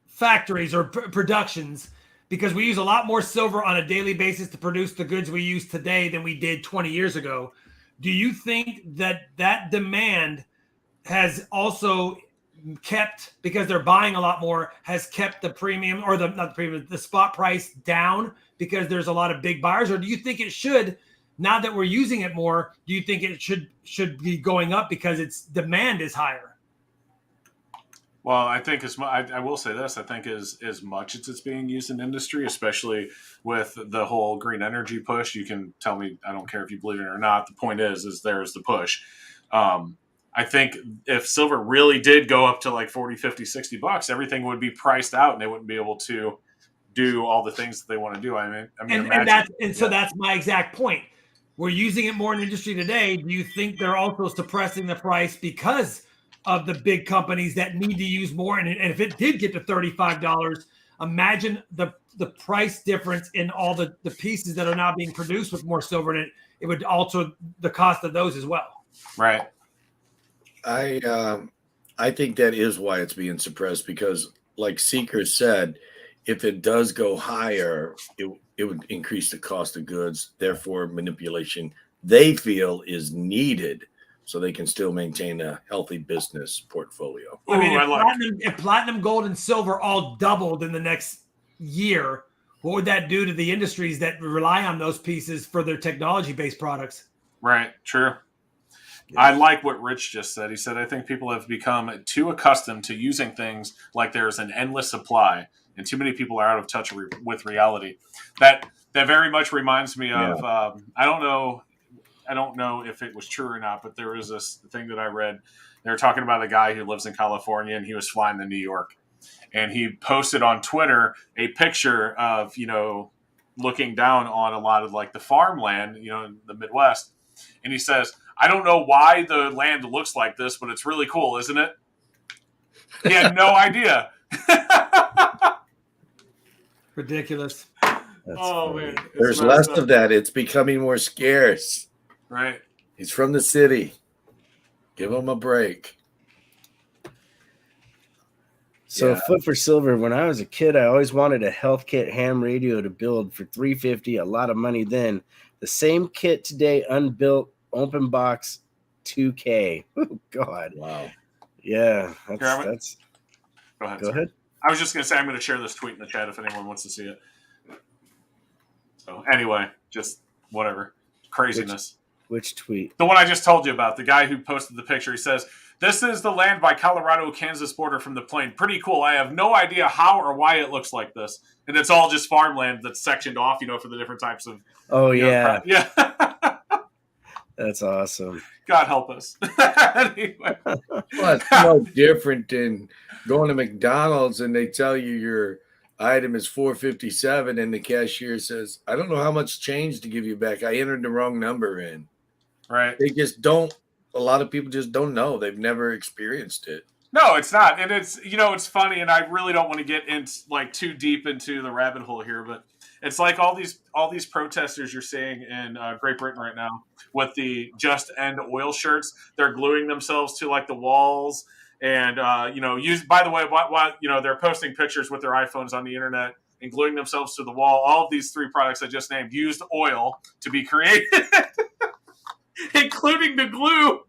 factories or productions, because we use a lot more silver on a daily basis to produce the goods we use today than we did 20 years ago, do you think that demand has also kept, because they're buying a lot more, has kept the premium or the spot price down because there's a lot of big buyers? Or do you think it should, now that we're using it more, do you think it should be going up because its demand is higher?
Well, I think I will say this. I think as much as it's being used in industry, especially with the whole green energy push, you can tell me, I don't care if you believe it or not. The point is there's the push. I think if silver really did go up to like 40, 50, 60 bucks, everything would be priced out and they wouldn't be able to do all the things that they want to do.
So that's my exact point. We're using it more in industry today. Do you think they're also suppressing the price because of the big companies that need to use more? And if it did get to $35, imagine the price difference in all the pieces that are now being produced with more silver in it. It would alter the cost of those as well.
Right.
I think that is why it's being suppressed, because like Seeker said, if it does go higher, it would increase the cost of goods. Therefore, manipulation they feel is needed so they can still maintain a healthy business portfolio.
I mean, if platinum, gold, and silver all doubled in the next year, what would that do to the industries that rely on those pieces for their technology-based products?
Right. True. I like what Rich just said. He said, I think people have become too accustomed to using things like there's an endless supply, and too many people are out of touch with reality. That very much reminds me of, I don't know if it was true or not, but there was this thing that I read. They were talking about a guy who lives in California, and he was flying to New York. And he posted on Twitter a picture of, looking down on a lot of like the farmland, in the Midwest. And he says, I don't know why the land looks like this, but it's really cool, isn't it? He had no idea.
Ridiculous.
Man.
There's less of that. It's becoming more scarce.
Right.
He's from the city. Give him a break.
So foot for silver. When I was a kid, I always wanted a health kit ham radio to build for $350. A lot of money then. The same kit today, unbuilt, open box, $2K. Oh God.
Wow.
Yeah, that's.
Go ahead.
Go ahead.
I was just going to say I'm going to share this tweet in the chat if anyone wants to see it. So anyway, just whatever craziness.
Which tweet?
The one I just told you about. The guy who posted the picture. He says, "This is the land by Colorado-Kansas border from the plane. Pretty cool. I have no idea how or why it looks like this, and it's all just farmland that's sectioned off, for the different types of."
Oh yeah,
yeah.
That's awesome.
God help us. Anyway.
Well, it's no different than going to McDonald's and they tell you your item is $4.57 and the cashier says, I don't know how much change to give you back. I entered the wrong number in.
Right.
They just don't. A lot of people just don't know. They've never experienced it.
No, it's not. And it's, it's funny. And I really don't want to get too deep into the rabbit hole here, but it's like all these protesters you're seeing in Great Britain right now with the Just End Oil shirts. They're gluing themselves to like the walls, and by the way, they're posting pictures with their iPhones on the internet and gluing themselves to the wall. All of these three products I just named used oil to be created, including the glue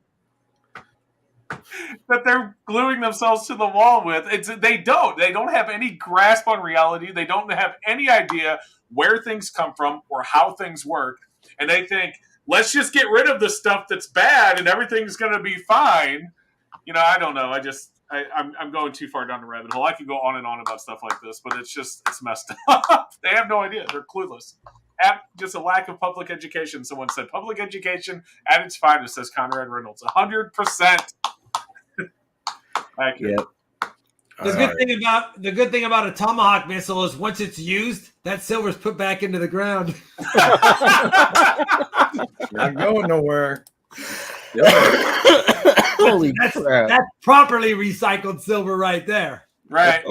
that they're gluing themselves to the wall with. They don't have any grasp on reality. They don't have any idea where things come from or how things work. And they think, let's just get rid of the stuff that's bad and everything's going to be fine. I don't know. I'm going too far down the rabbit hole. I could go on and on about stuff like this, but it's messed up. They have no idea. They're clueless. Just a lack of public education. Someone said public education at its finest, says Conrad Reynolds. 100%. Accurate.
Yep.
The good thing about a Tomahawk missile is once it's used, that silver's put back into the ground.
Not going nowhere.
Holy crap.
That's properly recycled silver right there.
Right.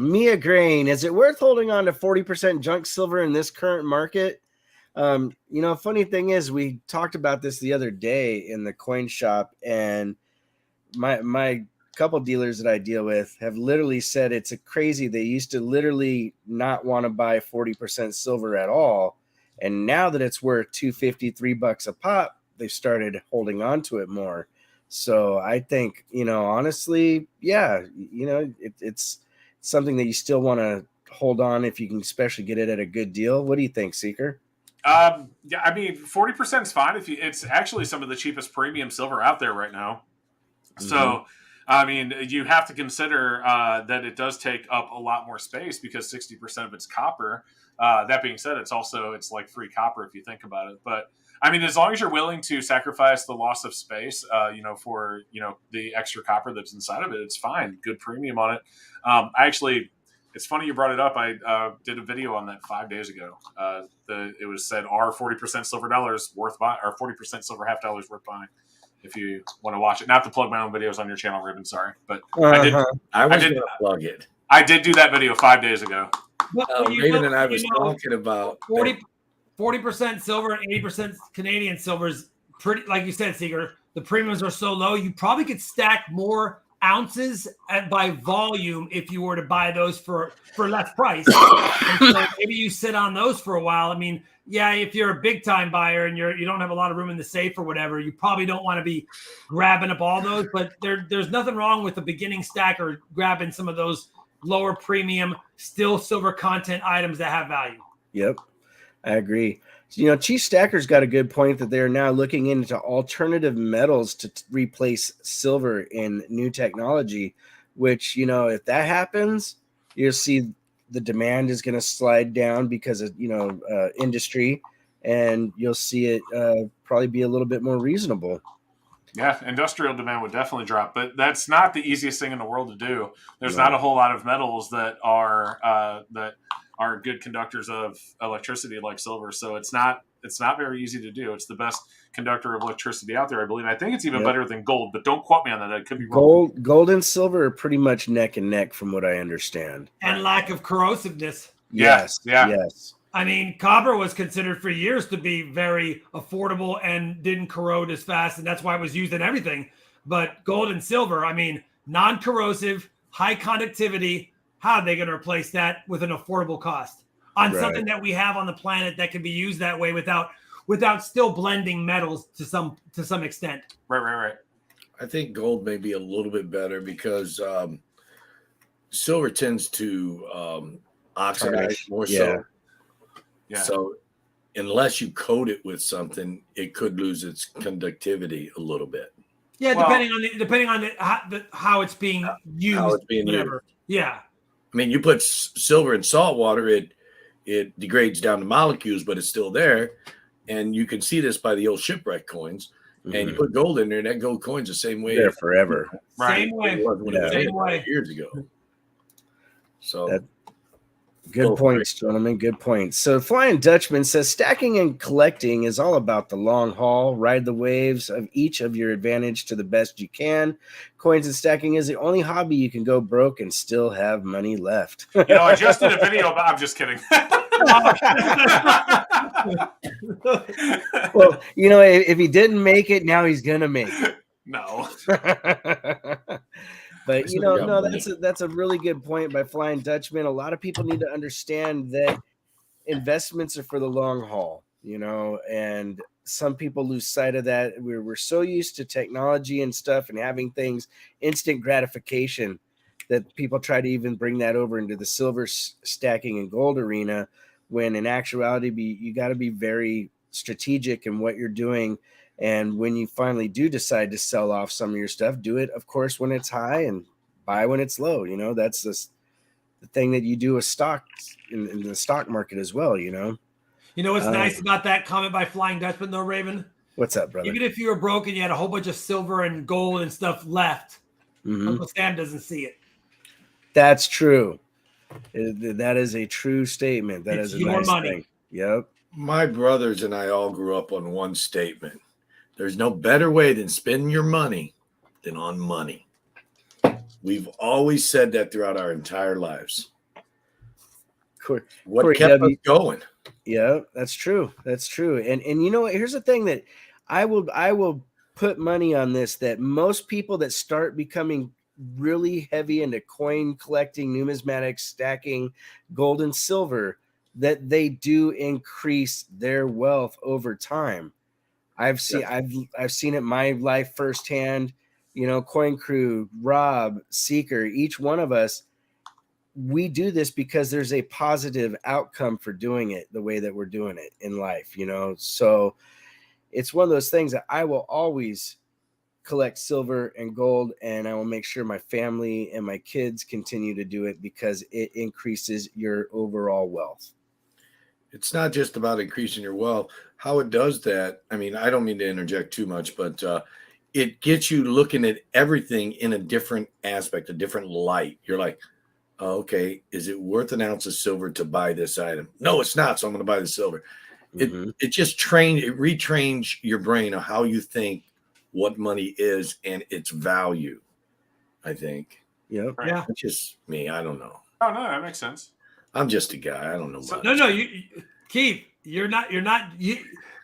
Mia Grain, is it worth holding on to 40% junk silver in this current market? Funny thing is, we talked about this the other day in the coin shop, and my couple dealers that I deal with have literally said it's crazy. They used to literally not want to buy 40% silver at all, and now that it's worth $2.50, $3 a pop, they've started holding on to it more. So I think, honestly, yeah, it's something that you still want to hold on if you can, especially get it at a good deal. What do you think, Seeker?
Yeah, I mean, 40% is fine. It's actually some of the cheapest premium silver out there right now. Mm-hmm. So, I mean, you have to consider that it does take up a lot more space because 60% of it's copper. That being said, it's like free copper if you think about it. But I mean, as long as you're willing to sacrifice the loss of space, for the extra copper that's inside of it, it's fine. Good premium on it. It's funny you brought it up. I did a video on that 5 days ago. It was said, are 40% silver dollars worth buying, or 40% silver half dollars worth buying? If you want to watch it, not to plug my own videos on your channel, Raven. Sorry, but
I was going to plug it.
I did do that video 5 days ago.
Raven and I was talking about
40% silver and 80% Canadian silver is pretty. Like you said, Seeker, the premiums are so low, you probably could stack more ounces by volume if you were to buy those for less price. And so maybe you sit on those for a while. I mean, yeah, if you're a big time buyer and you don't have a lot of room in the safe or whatever, you probably don't want to be grabbing up all those. But there's nothing wrong with the beginning stacker grabbing some of those lower premium, still silver content items that have value.
Yep, I agree. Chief Stacker's got a good point that they're now looking into alternative metals to replace silver in new technology, which, if that happens, you'll see the demand is going to slide down because of, industry, and you'll see it probably be a little bit more reasonable.
Yeah, industrial demand would definitely drop, but that's not the easiest thing in the world to do. There's not a whole lot of metals that are good conductors of electricity like silver, so it's not very easy to do. It's the best conductor of electricity out there, I believe. I think it's even better than gold, but don't quote me on that. I could be wrong.
Gold and silver are pretty much neck and neck, from what I understand.
And lack of corrosiveness.
Yes.
I mean, copper was considered for years to be very affordable and didn't corrode as fast, and that's why it was used in everything. But gold and silver, I mean, non-corrosive, high conductivity. How are they going to replace that with an affordable cost on something that we have on the planet that can be used that way without still blending metals to some extent?
Right.
I think gold may be a little bit better because silver tends to oxidize more so.
Yeah.
So unless you coat it with something, it could lose its conductivity a little bit.
Yeah, depending on how it's being used.
How it's being used.
Yeah.
I mean, you put silver in salt water, it degrades down to molecules, but it's still there. And you can see this by the old shipwreck coins. Mm-hmm. And you put gold in there, and that gold coin's the same way.
There forever.
Same way.
Same way. Years ago. So.
Good points, gentlemen. Good points. So Flying Dutchman says stacking and collecting is all about the long haul. Ride the waves of each of your advantage to the best you can. Coins and stacking is the only hobby you can go broke and still have money left.
I just did a video about. I'm just kidding.
Well, if he didn't make it, now he's gonna make it.
No.
But that's a really good point by Flying Dutchman. A lot of people need to understand that investments are for the long haul, and some people lose sight of that. We're so used to technology and stuff and having things instant gratification that people try to even bring that over into the silver stacking and gold arena, when in actuality you got to be very strategic in what you're doing. And when you finally do decide to sell off some of your stuff, do it, of course, when it's high and buy when it's low. That's the thing that you do with stocks in the stock market as well.
What's nice about that comment by Flying Dutchman, though, Raven?
What's up, brother?
Even if you were broke and you had a whole bunch of silver and gold and stuff left, Uncle Sam doesn't see it.
That's true. That is a true statement. That is your nice money. Thing. Yep.
My brothers and I all grew up on one statement. There's no better way than spending your money than on money. We've always said that throughout our entire lives. What kept us going?
Yeah, that's true. That's true. And you know what? Here's the thing that I will put money on this, that most people that start becoming really heavy into coin collecting, numismatics, stacking, gold and silver, that they do increase their wealth over time. I've seen it in my life firsthand. Coin Crew, Rob, Seeker, each one of us, we do this because there's a positive outcome for doing it the way that we're doing it in life. So it's one of those things that I will always collect silver and gold, and I will make sure my family and my kids continue to do it because it increases your overall wealth.
It's not just about increasing your wealth. How it does that, I mean, I don't mean to interject too much, but it gets you looking at everything in a different aspect, a different light. You're like, oh, okay, is it worth an ounce of silver to buy this item? No, it's not, so I'm going to buy the silver. It just retrains your brain on how you think what money is and its value, I think.
Yep.
Yeah.
It's just me. I don't know.
Oh, no, that makes sense.
I'm just a guy. I don't know much.
No, Keith, you're not.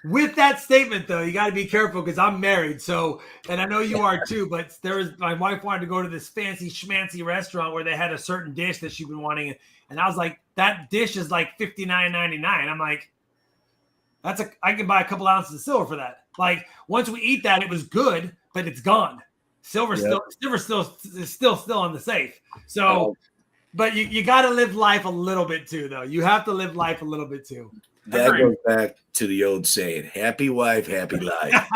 With that statement, though, you got to be careful because I'm married. So, and I know you are too. But my wife wanted to go to this fancy schmancy restaurant where they had a certain dish that she'd been wanting, and I was like, that dish is like $59.99. I'm like, I can buy a couple ounces of silver for that. Like once we eat that, it was good, but it's gone. Silver's still in the safe. So. But you got to live life a little bit too, though. You have to live life a little bit too.
That
Agreed.
goes back to the old saying, happy wife, happy life.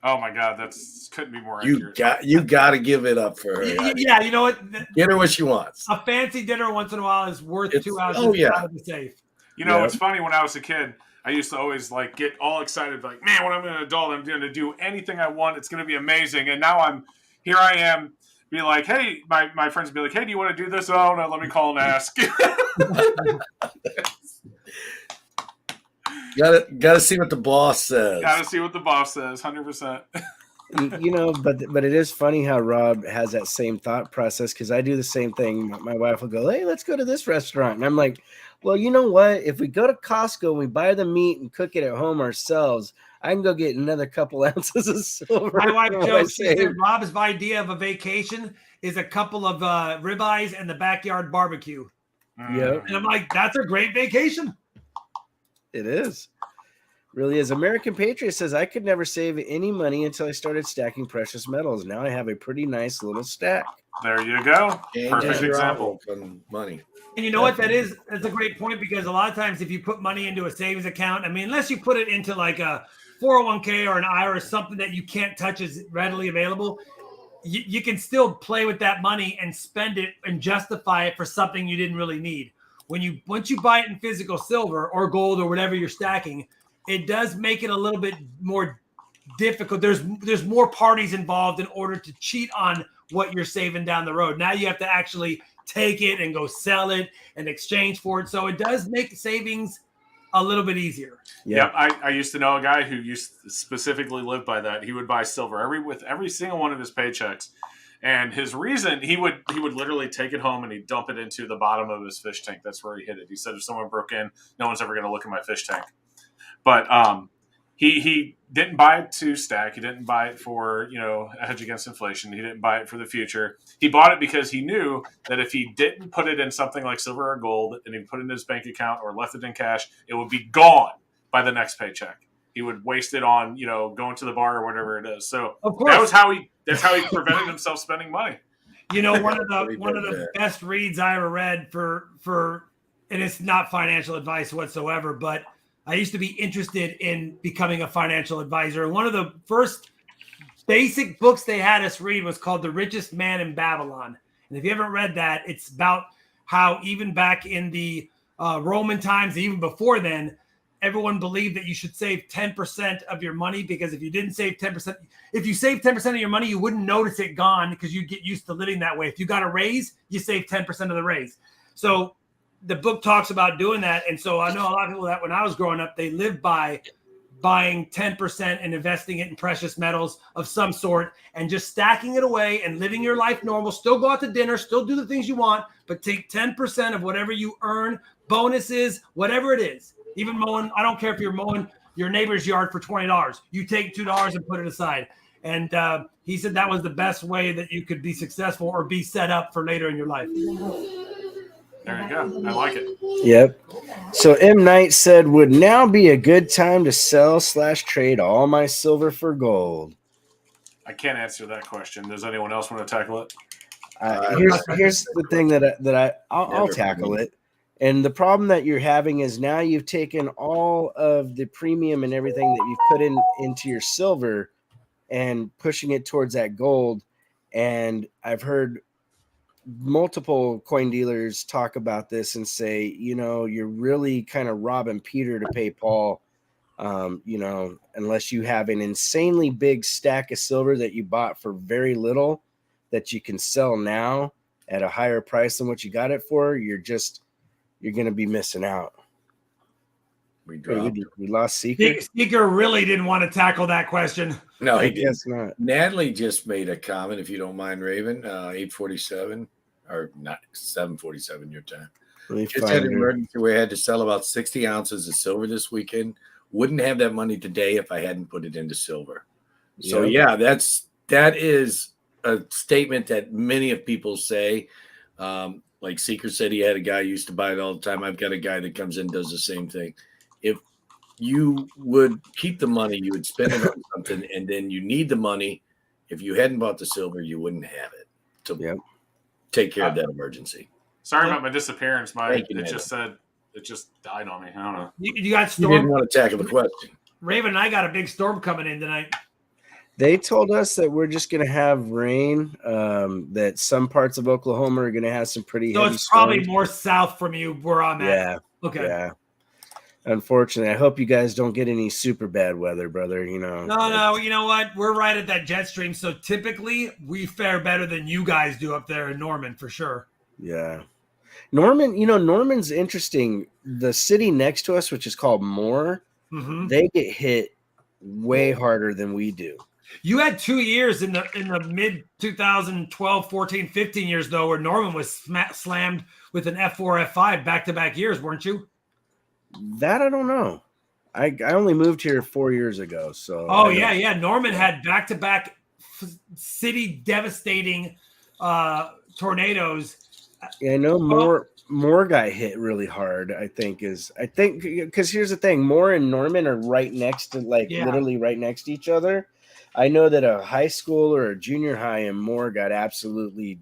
Oh my God, that's couldn't be more
You
accurate.
got to give it up for her.
Yeah, you know what?
Get her what she wants.
A fancy dinner once in a while is worth
It's-
2 ounces
oh, yeah.
out of the safe.
You know,
Yep.
it's funny, when I was a kid, I used to always like get all excited, like, man, when I'm an adult, I'm going to do anything I want. It's going to be amazing. And now here I am, be like, hey, my friends would be like, hey, do you want to do this? Oh, no, let me call and ask.
Gotta see what the boss says.
Got to see what the boss says, 100%.
You know, but it is funny how Rob has that same thought process, because I do the same thing. My wife will go, hey, let's go to this restaurant. And I'm like, well, you know what? If we go to Costco and we buy the meat and cook it at home ourselves, I can go get another couple ounces of silver.
My wife
from what I
jokes, she said
saved.
Rob's idea of a vacation is a couple of ribeyes and the backyard barbecue.
Yep.
And I'm like, that's a great vacation.
It is. Really is. American Patriot says, I could never save any money until I started stacking precious metals. Now I have a pretty nice little stack.
There you go. Perfect
Your
example.
outlook on money.
And you know what? That's a great point, because a lot of times if you put money into a savings account, I mean, unless you put it into like a 401k or an IRA, something that you can't touch is readily available, you can still play with that money and spend it and justify it for something you didn't really need. Once you buy it in physical silver or gold or whatever you're stacking, it does make it a little bit more difficult. There's more parties involved in order to cheat on what you're saving down the road. Now you have to actually take it and go sell it and exchange for it. So it does make savings a little bit easier.
Yep. I used to know a guy who used to specifically live by that. He would buy silver with every single one of his paychecks. And his reason, he would literally take it home and he'd dump it into the bottom of his fish tank. That's where he hid it. He said, if someone broke in, no one's ever going to look in my fish tank. But he didn't buy it to stack. He didn't buy it for, a hedge against inflation. He didn't buy it for the future. He bought it because he knew that if he didn't put it in something like silver or gold and he put it in his bank account or left it in cash, it would be gone by the next paycheck. He would waste it on, going to the bar or whatever it is. So that's how he prevented himself spending money.
One of the best reads I ever read for and it's not financial advice whatsoever, but I used to be interested in becoming a financial advisor. And one of the first basic books they had us read was called The Richest Man in Babylon. And if you haven't read that, it's about how even back in the Roman times, even before then, everyone believed that you should save 10% of your money, because if you didn't save 10%, if you save 10% of your money, you wouldn't notice it gone because you get used to living that way. If you got a raise, you save 10% of the raise. So the book talks about doing that. And so I know a lot of people that when I was growing up, they lived by buying 10% and investing it in precious metals of some sort and just stacking it away and living your life normal. Still go out to dinner, still do the things you want, but take 10% of whatever you earn, bonuses, whatever it is. Even mowing, I don't care if you're mowing your neighbor's yard for $20. You take $2 and put it aside. And he said that was the best way that you could be successful or be set up for later in your life.
There you go. I like it.
Yep. So M. Knight said, would now be a good time to sell/trade all my silver for gold?
I can't answer that question. Does anyone else want to tackle it?
Here's the thing that I'll tackle it. And the problem that you're having is now you've taken all of the premium and everything that you've put into your silver and pushing it towards that gold. And I've heard multiple coin dealers talk about this and say, you're really kind of robbing Peter to pay Paul, unless you have an insanely big stack of silver that you bought for very little that you can sell now at a higher price than what you got it for. You're going to be missing out. We lost Seeker.
Seeker really didn't want to tackle that question.
No,
I guess not.
Natalie just made a comment, if you don't mind, Raven. 8:47 or not 7:47 your time. Just had an emergency where I had to sell about 60 ounces of silver this weekend. Wouldn't have that money today if I hadn't put it into silver. So yeah, that is a statement that many of people say. Like Seeker said, he had a guy who used to buy it all the time. I've got a guy that comes in and does the same thing. If you would keep the money, you would spend it on something, and then you need the money. If you hadn't bought the silver, you wouldn't have it to take care of that emergency.
Sorry about my disappearance. It just said it just died on me. I don't know.
You got
You didn't
storm.
want to tackle the question.
Raven and I got a big storm coming in tonight.
They told us that we're just going to have rain, that some parts of Oklahoma are going to have some pretty
So
heavy
it's probably
storms.
more south from you where I'm at.
Yeah.
Okay.
Yeah. Unfortunately, I hope you guys don't get any super bad weather, brother. You know.
No. You know what? We're right at that jet stream. So typically we fare better than you guys do up there in Norman for sure.
Yeah. Norman's interesting. The city next to us, which is called Moore, they get hit way harder than we do.
You had 2 years in the mid 2012, 14, 15 years though, where Norman was slammed with an F4, F5 back-to-back years, weren't you?
That I don't know. I only moved here 4 years ago, so.
Oh yeah. Norman had back-to-back city devastating tornadoes.
Yeah, I know Moore got hit really hard. I think because here's the thing: Moore and Norman are right next to, literally right next to each other. I know that a high school or a junior high in Moore got absolutely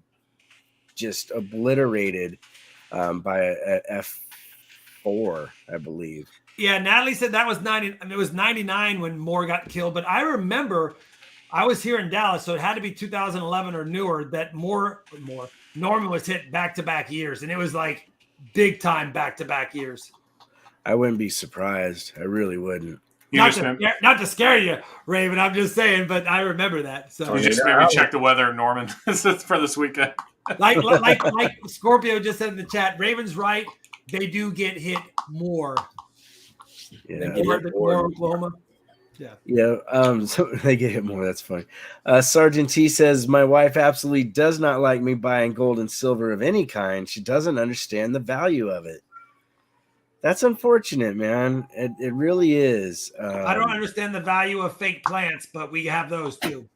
just obliterated by a F4, I believe.
Yeah, Natalie said that was 90. I mean, it was 99 when Moore got killed, but I remember I was here in Dallas, so it had to be 2011 or newer that Norman was hit back-to-back years, and it was like big time back-to-back years.
I wouldn't be surprised. I really wouldn't.
Not to scare you, Raven. I'm just saying, but I remember that. So
you just maybe check the weather in Norman for this weekend.
like Scorpio just said in the chat, Raven's right. They do get hit more.
Yeah,
more Oklahoma.
Yeah. So they get hit more. That's funny. Sergeant T says, my wife absolutely does not like me buying gold and silver of any kind. She doesn't understand the value of it. That's unfortunate, man. It really is.
I don't understand the value of fake plants, but we have those too.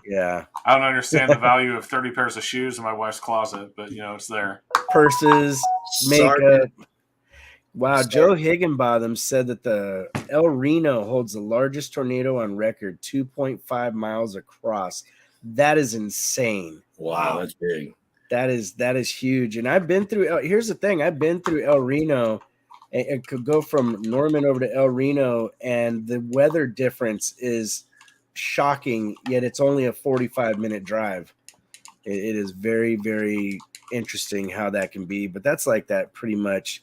Yeah.
I don't understand the value of 30 pairs of shoes in my wife's closet, but it's there.
Purses, makeup. Wow, Joe Higginbotham said that the El Reno holds the largest tornado on record, 2.5 miles across. That is insane.
Wow, that's big.
That is huge. And I've been through. Here's the thing: I've been through El Reno. It could go from Norman over to El Reno, and the weather difference is shocking. Yet it's only a 45-minute drive. It is very, very interesting how that can be. But that's like that pretty much.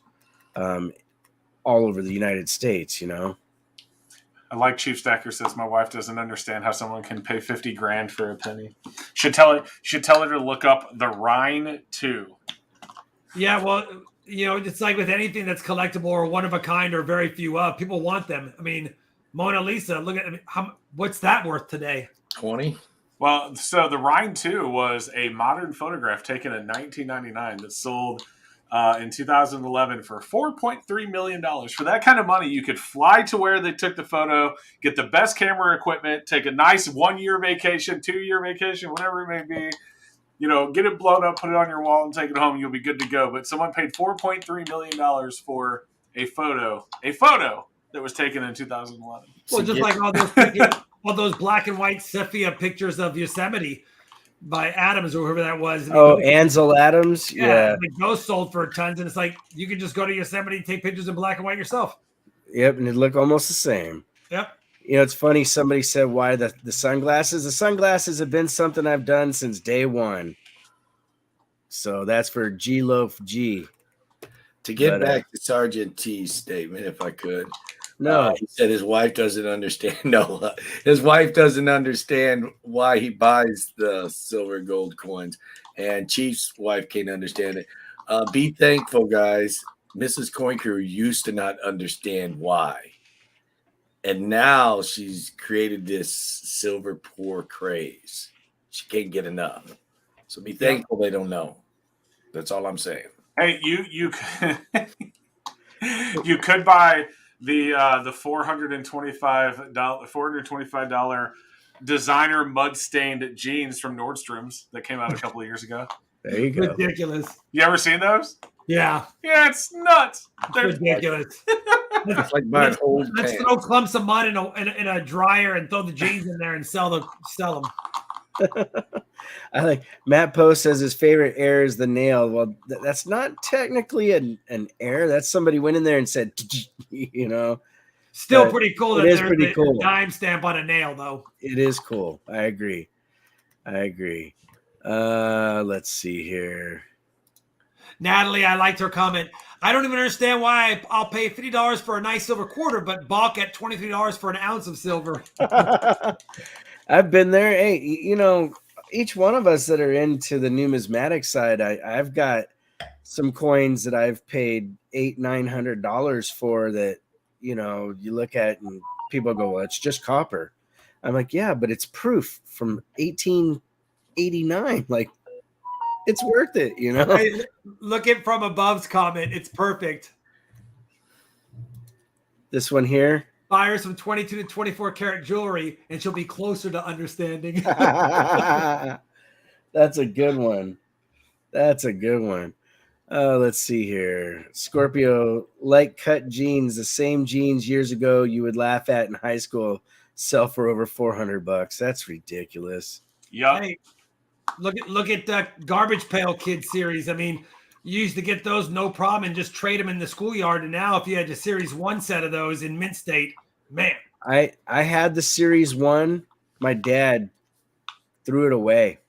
All over the United States,
I like Chief Stacker says my wife doesn't understand how someone can pay $50,000 for a penny. Should tell her to look up the Rhine 2.
Yeah, well, it's like with anything that's collectible or one of a kind or very few of, people want them. I mean, Mona Lisa, look at what's that worth today?
20.
Well, so the Rhine 2 was a modern photograph taken in 1999 that sold in 2011 for $4.3 million. For that kind of money, you could fly to where they took the photo, get the best camera equipment, take a nice 1-year vacation, 2-year vacation, whatever it may be, get it blown up, put it on your wall, and take it home. You'll be good to go. But someone paid $4.3 million for a photo that was taken in 2011.
Well, just like all those black and white sepia pictures of Yosemite by Adams or whoever that was.
Ansel Adams. Yeah.
Those sold for tons, and it's like you can just go to Yosemite, take pictures in black and white yourself.
Yep, and it look almost the same.
Yep.
It's funny. Somebody said, why the sunglasses? The sunglasses have been something I've done since day one. So that's for G Loaf G.
To get back to Sergeant T's statement, if I could.
No,
he said his wife doesn't understand. No, his wife doesn't understand why he buys the silver and gold coins, and Chief's wife can't understand it. Be thankful, guys. Mrs. Coin Crew used to not understand why, and now she's created this silver poor craze. She can't get enough. So be thankful they don't know. That's all I'm saying.
Hey, you you could buy the $425 designer mud stained jeans from Nordstrom's that came out a couple of years ago.
There you go.
Ridiculous.
You ever seen those?
Yeah.
Yeah, it's nuts. They're
ridiculous.
It's like buying old
Let's
pants.
throw clumps of mud in a dryer and throw the jeans in there and sell them.
I like Matt Post says his favorite error is the nail. Well, that's not technically an error. That's somebody went in there and said, you know.
Still
But
pretty cool
it
that
is
there's
pretty
a
cool.
dime stamp on a nail, though.
It is cool. I agree. Let's see here.
Natalie, I liked her comment. I don't even understand why I'll pay $50 for a nice silver quarter, but balk at $23 for an ounce of silver.
I've been there. Hey, you know, each one of us that are into the numismatic side, I've got some coins that I've paid $800-900 for that, you know, you look at and people go, well, it's just copper. I'm like, yeah, but it's proof from 1889. Like, it's worth it, you know.
Hey, look at from above's comment. It's perfect.
This one here.
Buy her some 22 to 24 karat jewelry, and she'll be closer to understanding.
That's a good one. Let's see here. Scorpio, like cut jeans, the same jeans years ago you would laugh at in high school, sell for over $400. That's ridiculous.
Yeah.
Hey, look at the Garbage Pail Kid series. I mean, you used to get those no problem and just trade them in the schoolyard. And now if you had the series 1 set of those in mint state, man.
I had the series 1. My dad threw it away.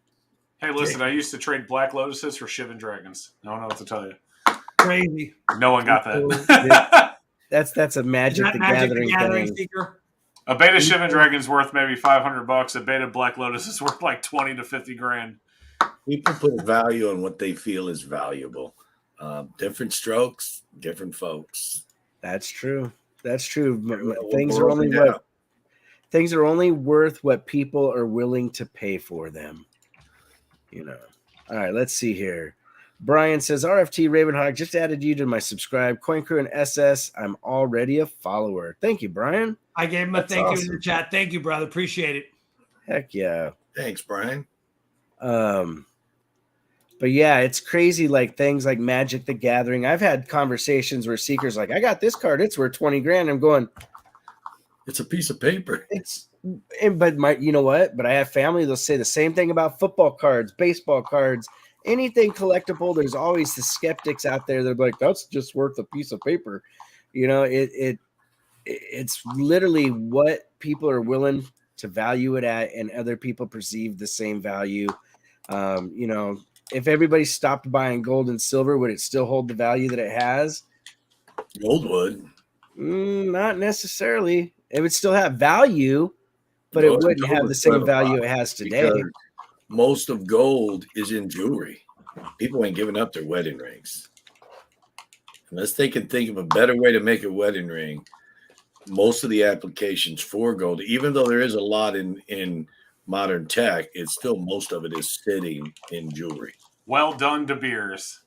Hey, listen, I used to trade Black Lotuses for Shivan Dragons. I don't know what to tell you.
Crazy.
No one got that.
That's a Magic the Gathering thing.
Seeker?
A beta Shivan Dragon's worth maybe $500. A beta Black Lotus is worth like 20 to 50 grand.
People put a value on what they feel is valuable. Different strokes, different folks.
That's true. Things
Things
are only worth what people are willing to pay for them. You know. All right, let's see here. Brian says, RFT Ravenhawk just added you to my subscribe. Coin Crew and SS, I'm already a follower. Thank you, Brian.
I gave him a thank you in the chat. Thank you, brother. Appreciate it.
Heck yeah.
Thanks, Brian.
But yeah, it's crazy. Like things like Magic the Gathering. I've had conversations where seekers like, I got this card. It's worth 20 grand. I'm going,
it's a piece of paper.
But you know what? But I have family. They'll say the same thing about football cards, baseball cards, anything collectible. There's always the skeptics out there. They're like, that's just worth a piece of paper. You know, it's literally what people are willing to value it at, and other people perceive the same value. You know, if everybody stopped buying gold and silver, would it still hold the value that it has?
Gold would.
Not necessarily. It would still have value, but it wouldn't have the same value it has today.
Most of gold is in jewelry. People ain't giving up their wedding rings. Unless they can think of a better way to make a wedding ring, most of the applications for gold, even though there is a lot in modern tech, it's still most of it is sitting in jewelry.
Well done, De Beers.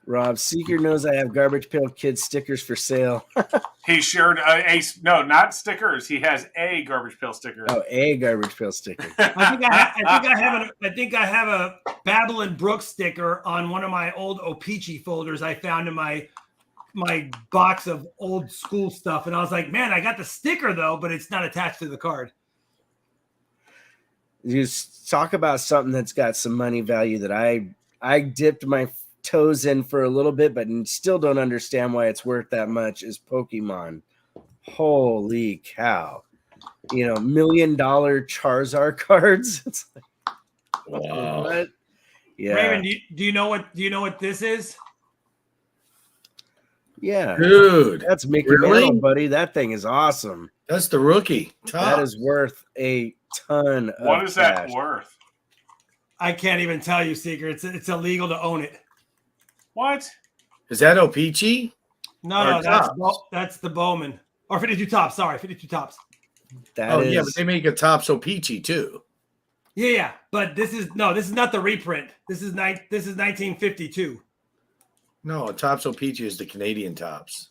Rob Seeker knows I have Garbage Pail Kid stickers for sale.
He shared no, not stickers. He has a Garbage Pail sticker.
Oh, a Garbage Pail sticker.
I think I have a Babylon Brooks sticker on one of my old O-Pee-Chee folders I found in my box of old school stuff, and I was like, man, I got the sticker though, but it's not attached to the card.
You talk about something that's got some money value that I dipped my toes in for a little bit, but still don't understand why it's worth that much, is Pokemon. Holy cow. You know, $1 million Charizard cards. It's like,
wow.
What? Yeah.
Raymond, do you know what this is?
Yeah.
Dude.
That's Mickey
really?
Mantle, buddy. That thing is awesome.
That's the rookie.
That is worth a ton of
What is
cash.
that worth?
I can't even tell you, Seeker. It's illegal to own it.
What?
Is that O-Pee-Chee?
No, that's the Bowman. Or 52 tops. Sorry, 52 tops.
Yeah, but they make a Topps O-Pee-Chee too.
Yeah, but this is not the reprint. This is 1952.
No, a Topps O-Pee-Chee is the Canadian Topps.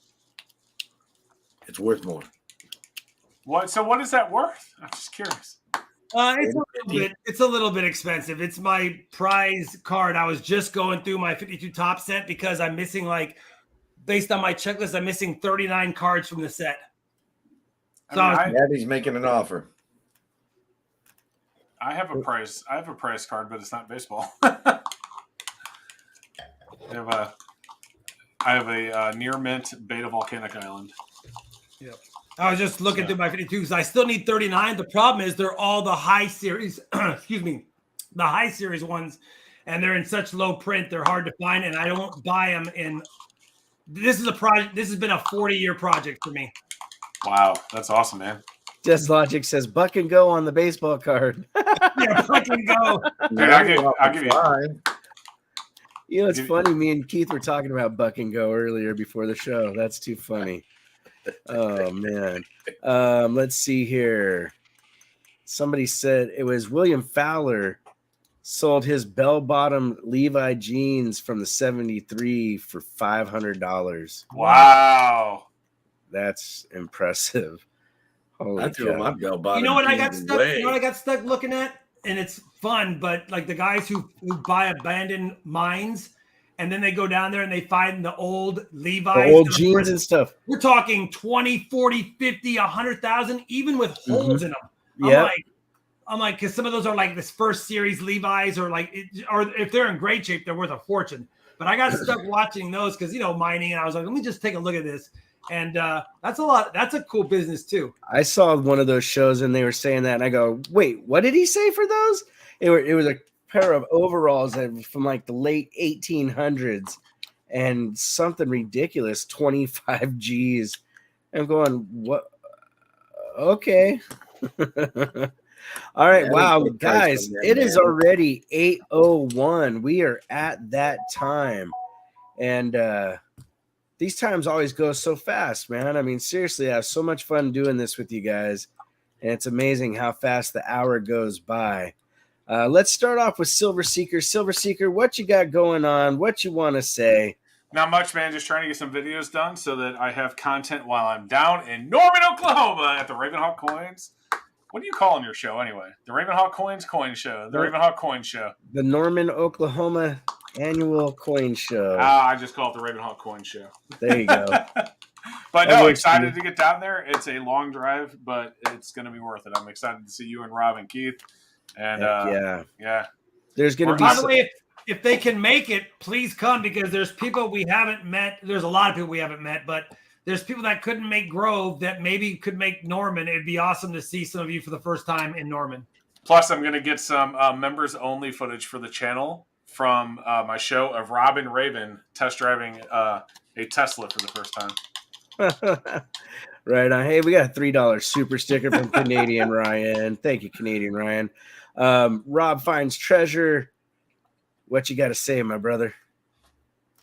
It's worth more.
What? So what is that worth? I'm just curious.
It's a little bit expensive. It's my prize card. I was just going through my 52 top set because I'm missing, like, based on my checklist, I'm missing 39 cards from the set.
So Daddy's making an offer.
I have a prize card, but it's not baseball. I have a near mint Beta Volcanic Island.
Yep. I was just looking through my 52 because I still need 39. The problem is they're all the high series. Excuse me, the high series ones, and they're in such low print. They're hard to find, and I don't buy them. In this is a project. This has been a 40-year project for me.
Wow, that's awesome, man.
Just Logic says buck and go on the baseball card.
Yeah, fucking go.
Dude, I'll give you.
You know, it's funny. Me and Keith were talking about buck and go earlier before the show. That's too funny. Oh man. Let's see here. Somebody said it was William Fowler sold his bell-bottom Levi jeans from the 73 for $500.
Wow.
That's impressive. Holy
I threw my bell-bottom.
You know what I got stuck? You know what I got stuck looking at? And it's fun, but like the guys who buy abandoned mines and then they go down there and they find the old Levi's.
The old jeans and stuff.
We're talking 20, 40, 50, 100,000, even with holes in them.
Yeah.
I'm like, because some of those are like this first series Levi's or if they're in great shape, they're worth a fortune. But I got stuck watching those because, mining. And I was like, let me just take a look at this. And that's a lot. That's a cool business too. I
saw one of those shows and they were saying that. And I go, wait, what did he say for those? It was a pair of overalls from like the late 1800s and something ridiculous, 25 G's. I'm going, what? Okay. All right.
Yeah,
wow, guys, it is already 8:01. We are at that time. And these times always go so fast, man. I mean, seriously, I have so much fun doing this with you guys. And it's amazing how fast the hour goes by. Let's start off with Silver Seeker. Silver Seeker, what you got going on? What you want to say?
Not much, man. Just trying to get some videos done so that I have content while I'm down in Norman, Oklahoma at the Ravenhawk Coins. What do you call your show anyway? The Ravenhawk Coins Coin Show. The Ravenhawk Coin Show.
The Norman, Oklahoma annual coin show.
I just call it the Ravenhawk Coin Show.
There you go.
But no, excited to get down there. It's a long drive, but it's going to be worth it. I'm excited to see you and Rob and Keith. And yeah.
There's going to be.
By the way, if they can make it, please come because there's people we haven't met. There's a lot of people we haven't met, but there's people that couldn't make Grove that maybe could make Norman. It'd be awesome to see some of you for the first time in Norman.
Plus, I'm going to get some members-only footage for the channel from my show of Rob and Raven test driving a Tesla for the first time.
Right on. Hey, we got a $3 super sticker from Canadian Ryan. Thank you, Canadian Ryan. Rob finds treasure. What you got to say, my brother?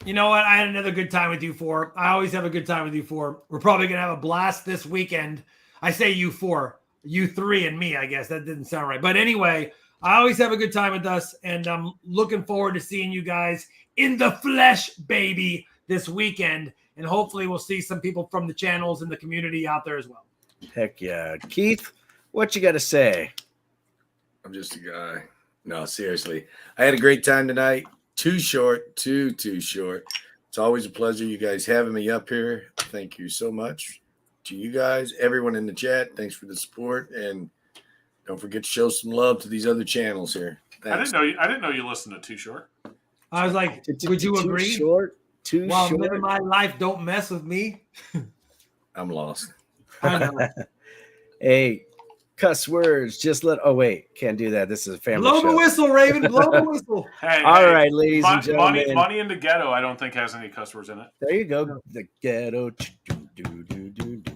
You know what? I had another good time with you four. I always have a good time with you four. We're probably going to have a blast this weekend. I say you four, you three and me, I guess. That didn't sound right. But anyway, I always have a good time with us, and I'm looking forward to seeing you guys in the flesh, baby, this weekend. And hopefully we'll see some people from the channels and the community out there as well.
Heck yeah. Keith, what you got to say?
I'm just a guy. No, seriously. I had a great time tonight. Too short. Too short. It's always a pleasure you guys having me up here. Thank you so much to you guys, everyone in the chat. Thanks for the support. And don't forget to show some love to these other channels here. Thanks.
I didn't know you listened to Too Short.
I was like, would you agree?
Short? Too
While
short.
living my life, don't mess with me.
I'm lost.
I know.
Hey, cuss words. Just let. Oh wait, can't do that. This is a family show.
Blow the whistle, Raven. Blow the whistle.
All right, ladies and gentlemen.
Money in the Ghetto. I don't think has any cuss words in it.
There you go. The ghetto.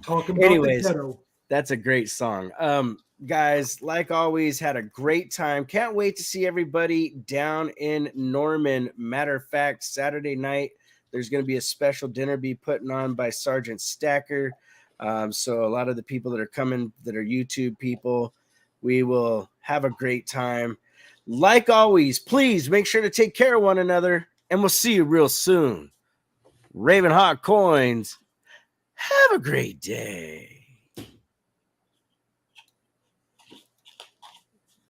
Talk about
Anyways,
the ghetto.
That's a great song. Guys, like always, had a great time. Can't wait to see everybody down in Norman. Matter of fact, Saturday night, there's going to be a special dinner be putting on by Sergeant Stacker. So a lot of the people that are coming that are YouTube people, we will have a great time. Like always, please make sure to take care of one another, and we'll see you real soon. Ravenhawk Coins, have a great day.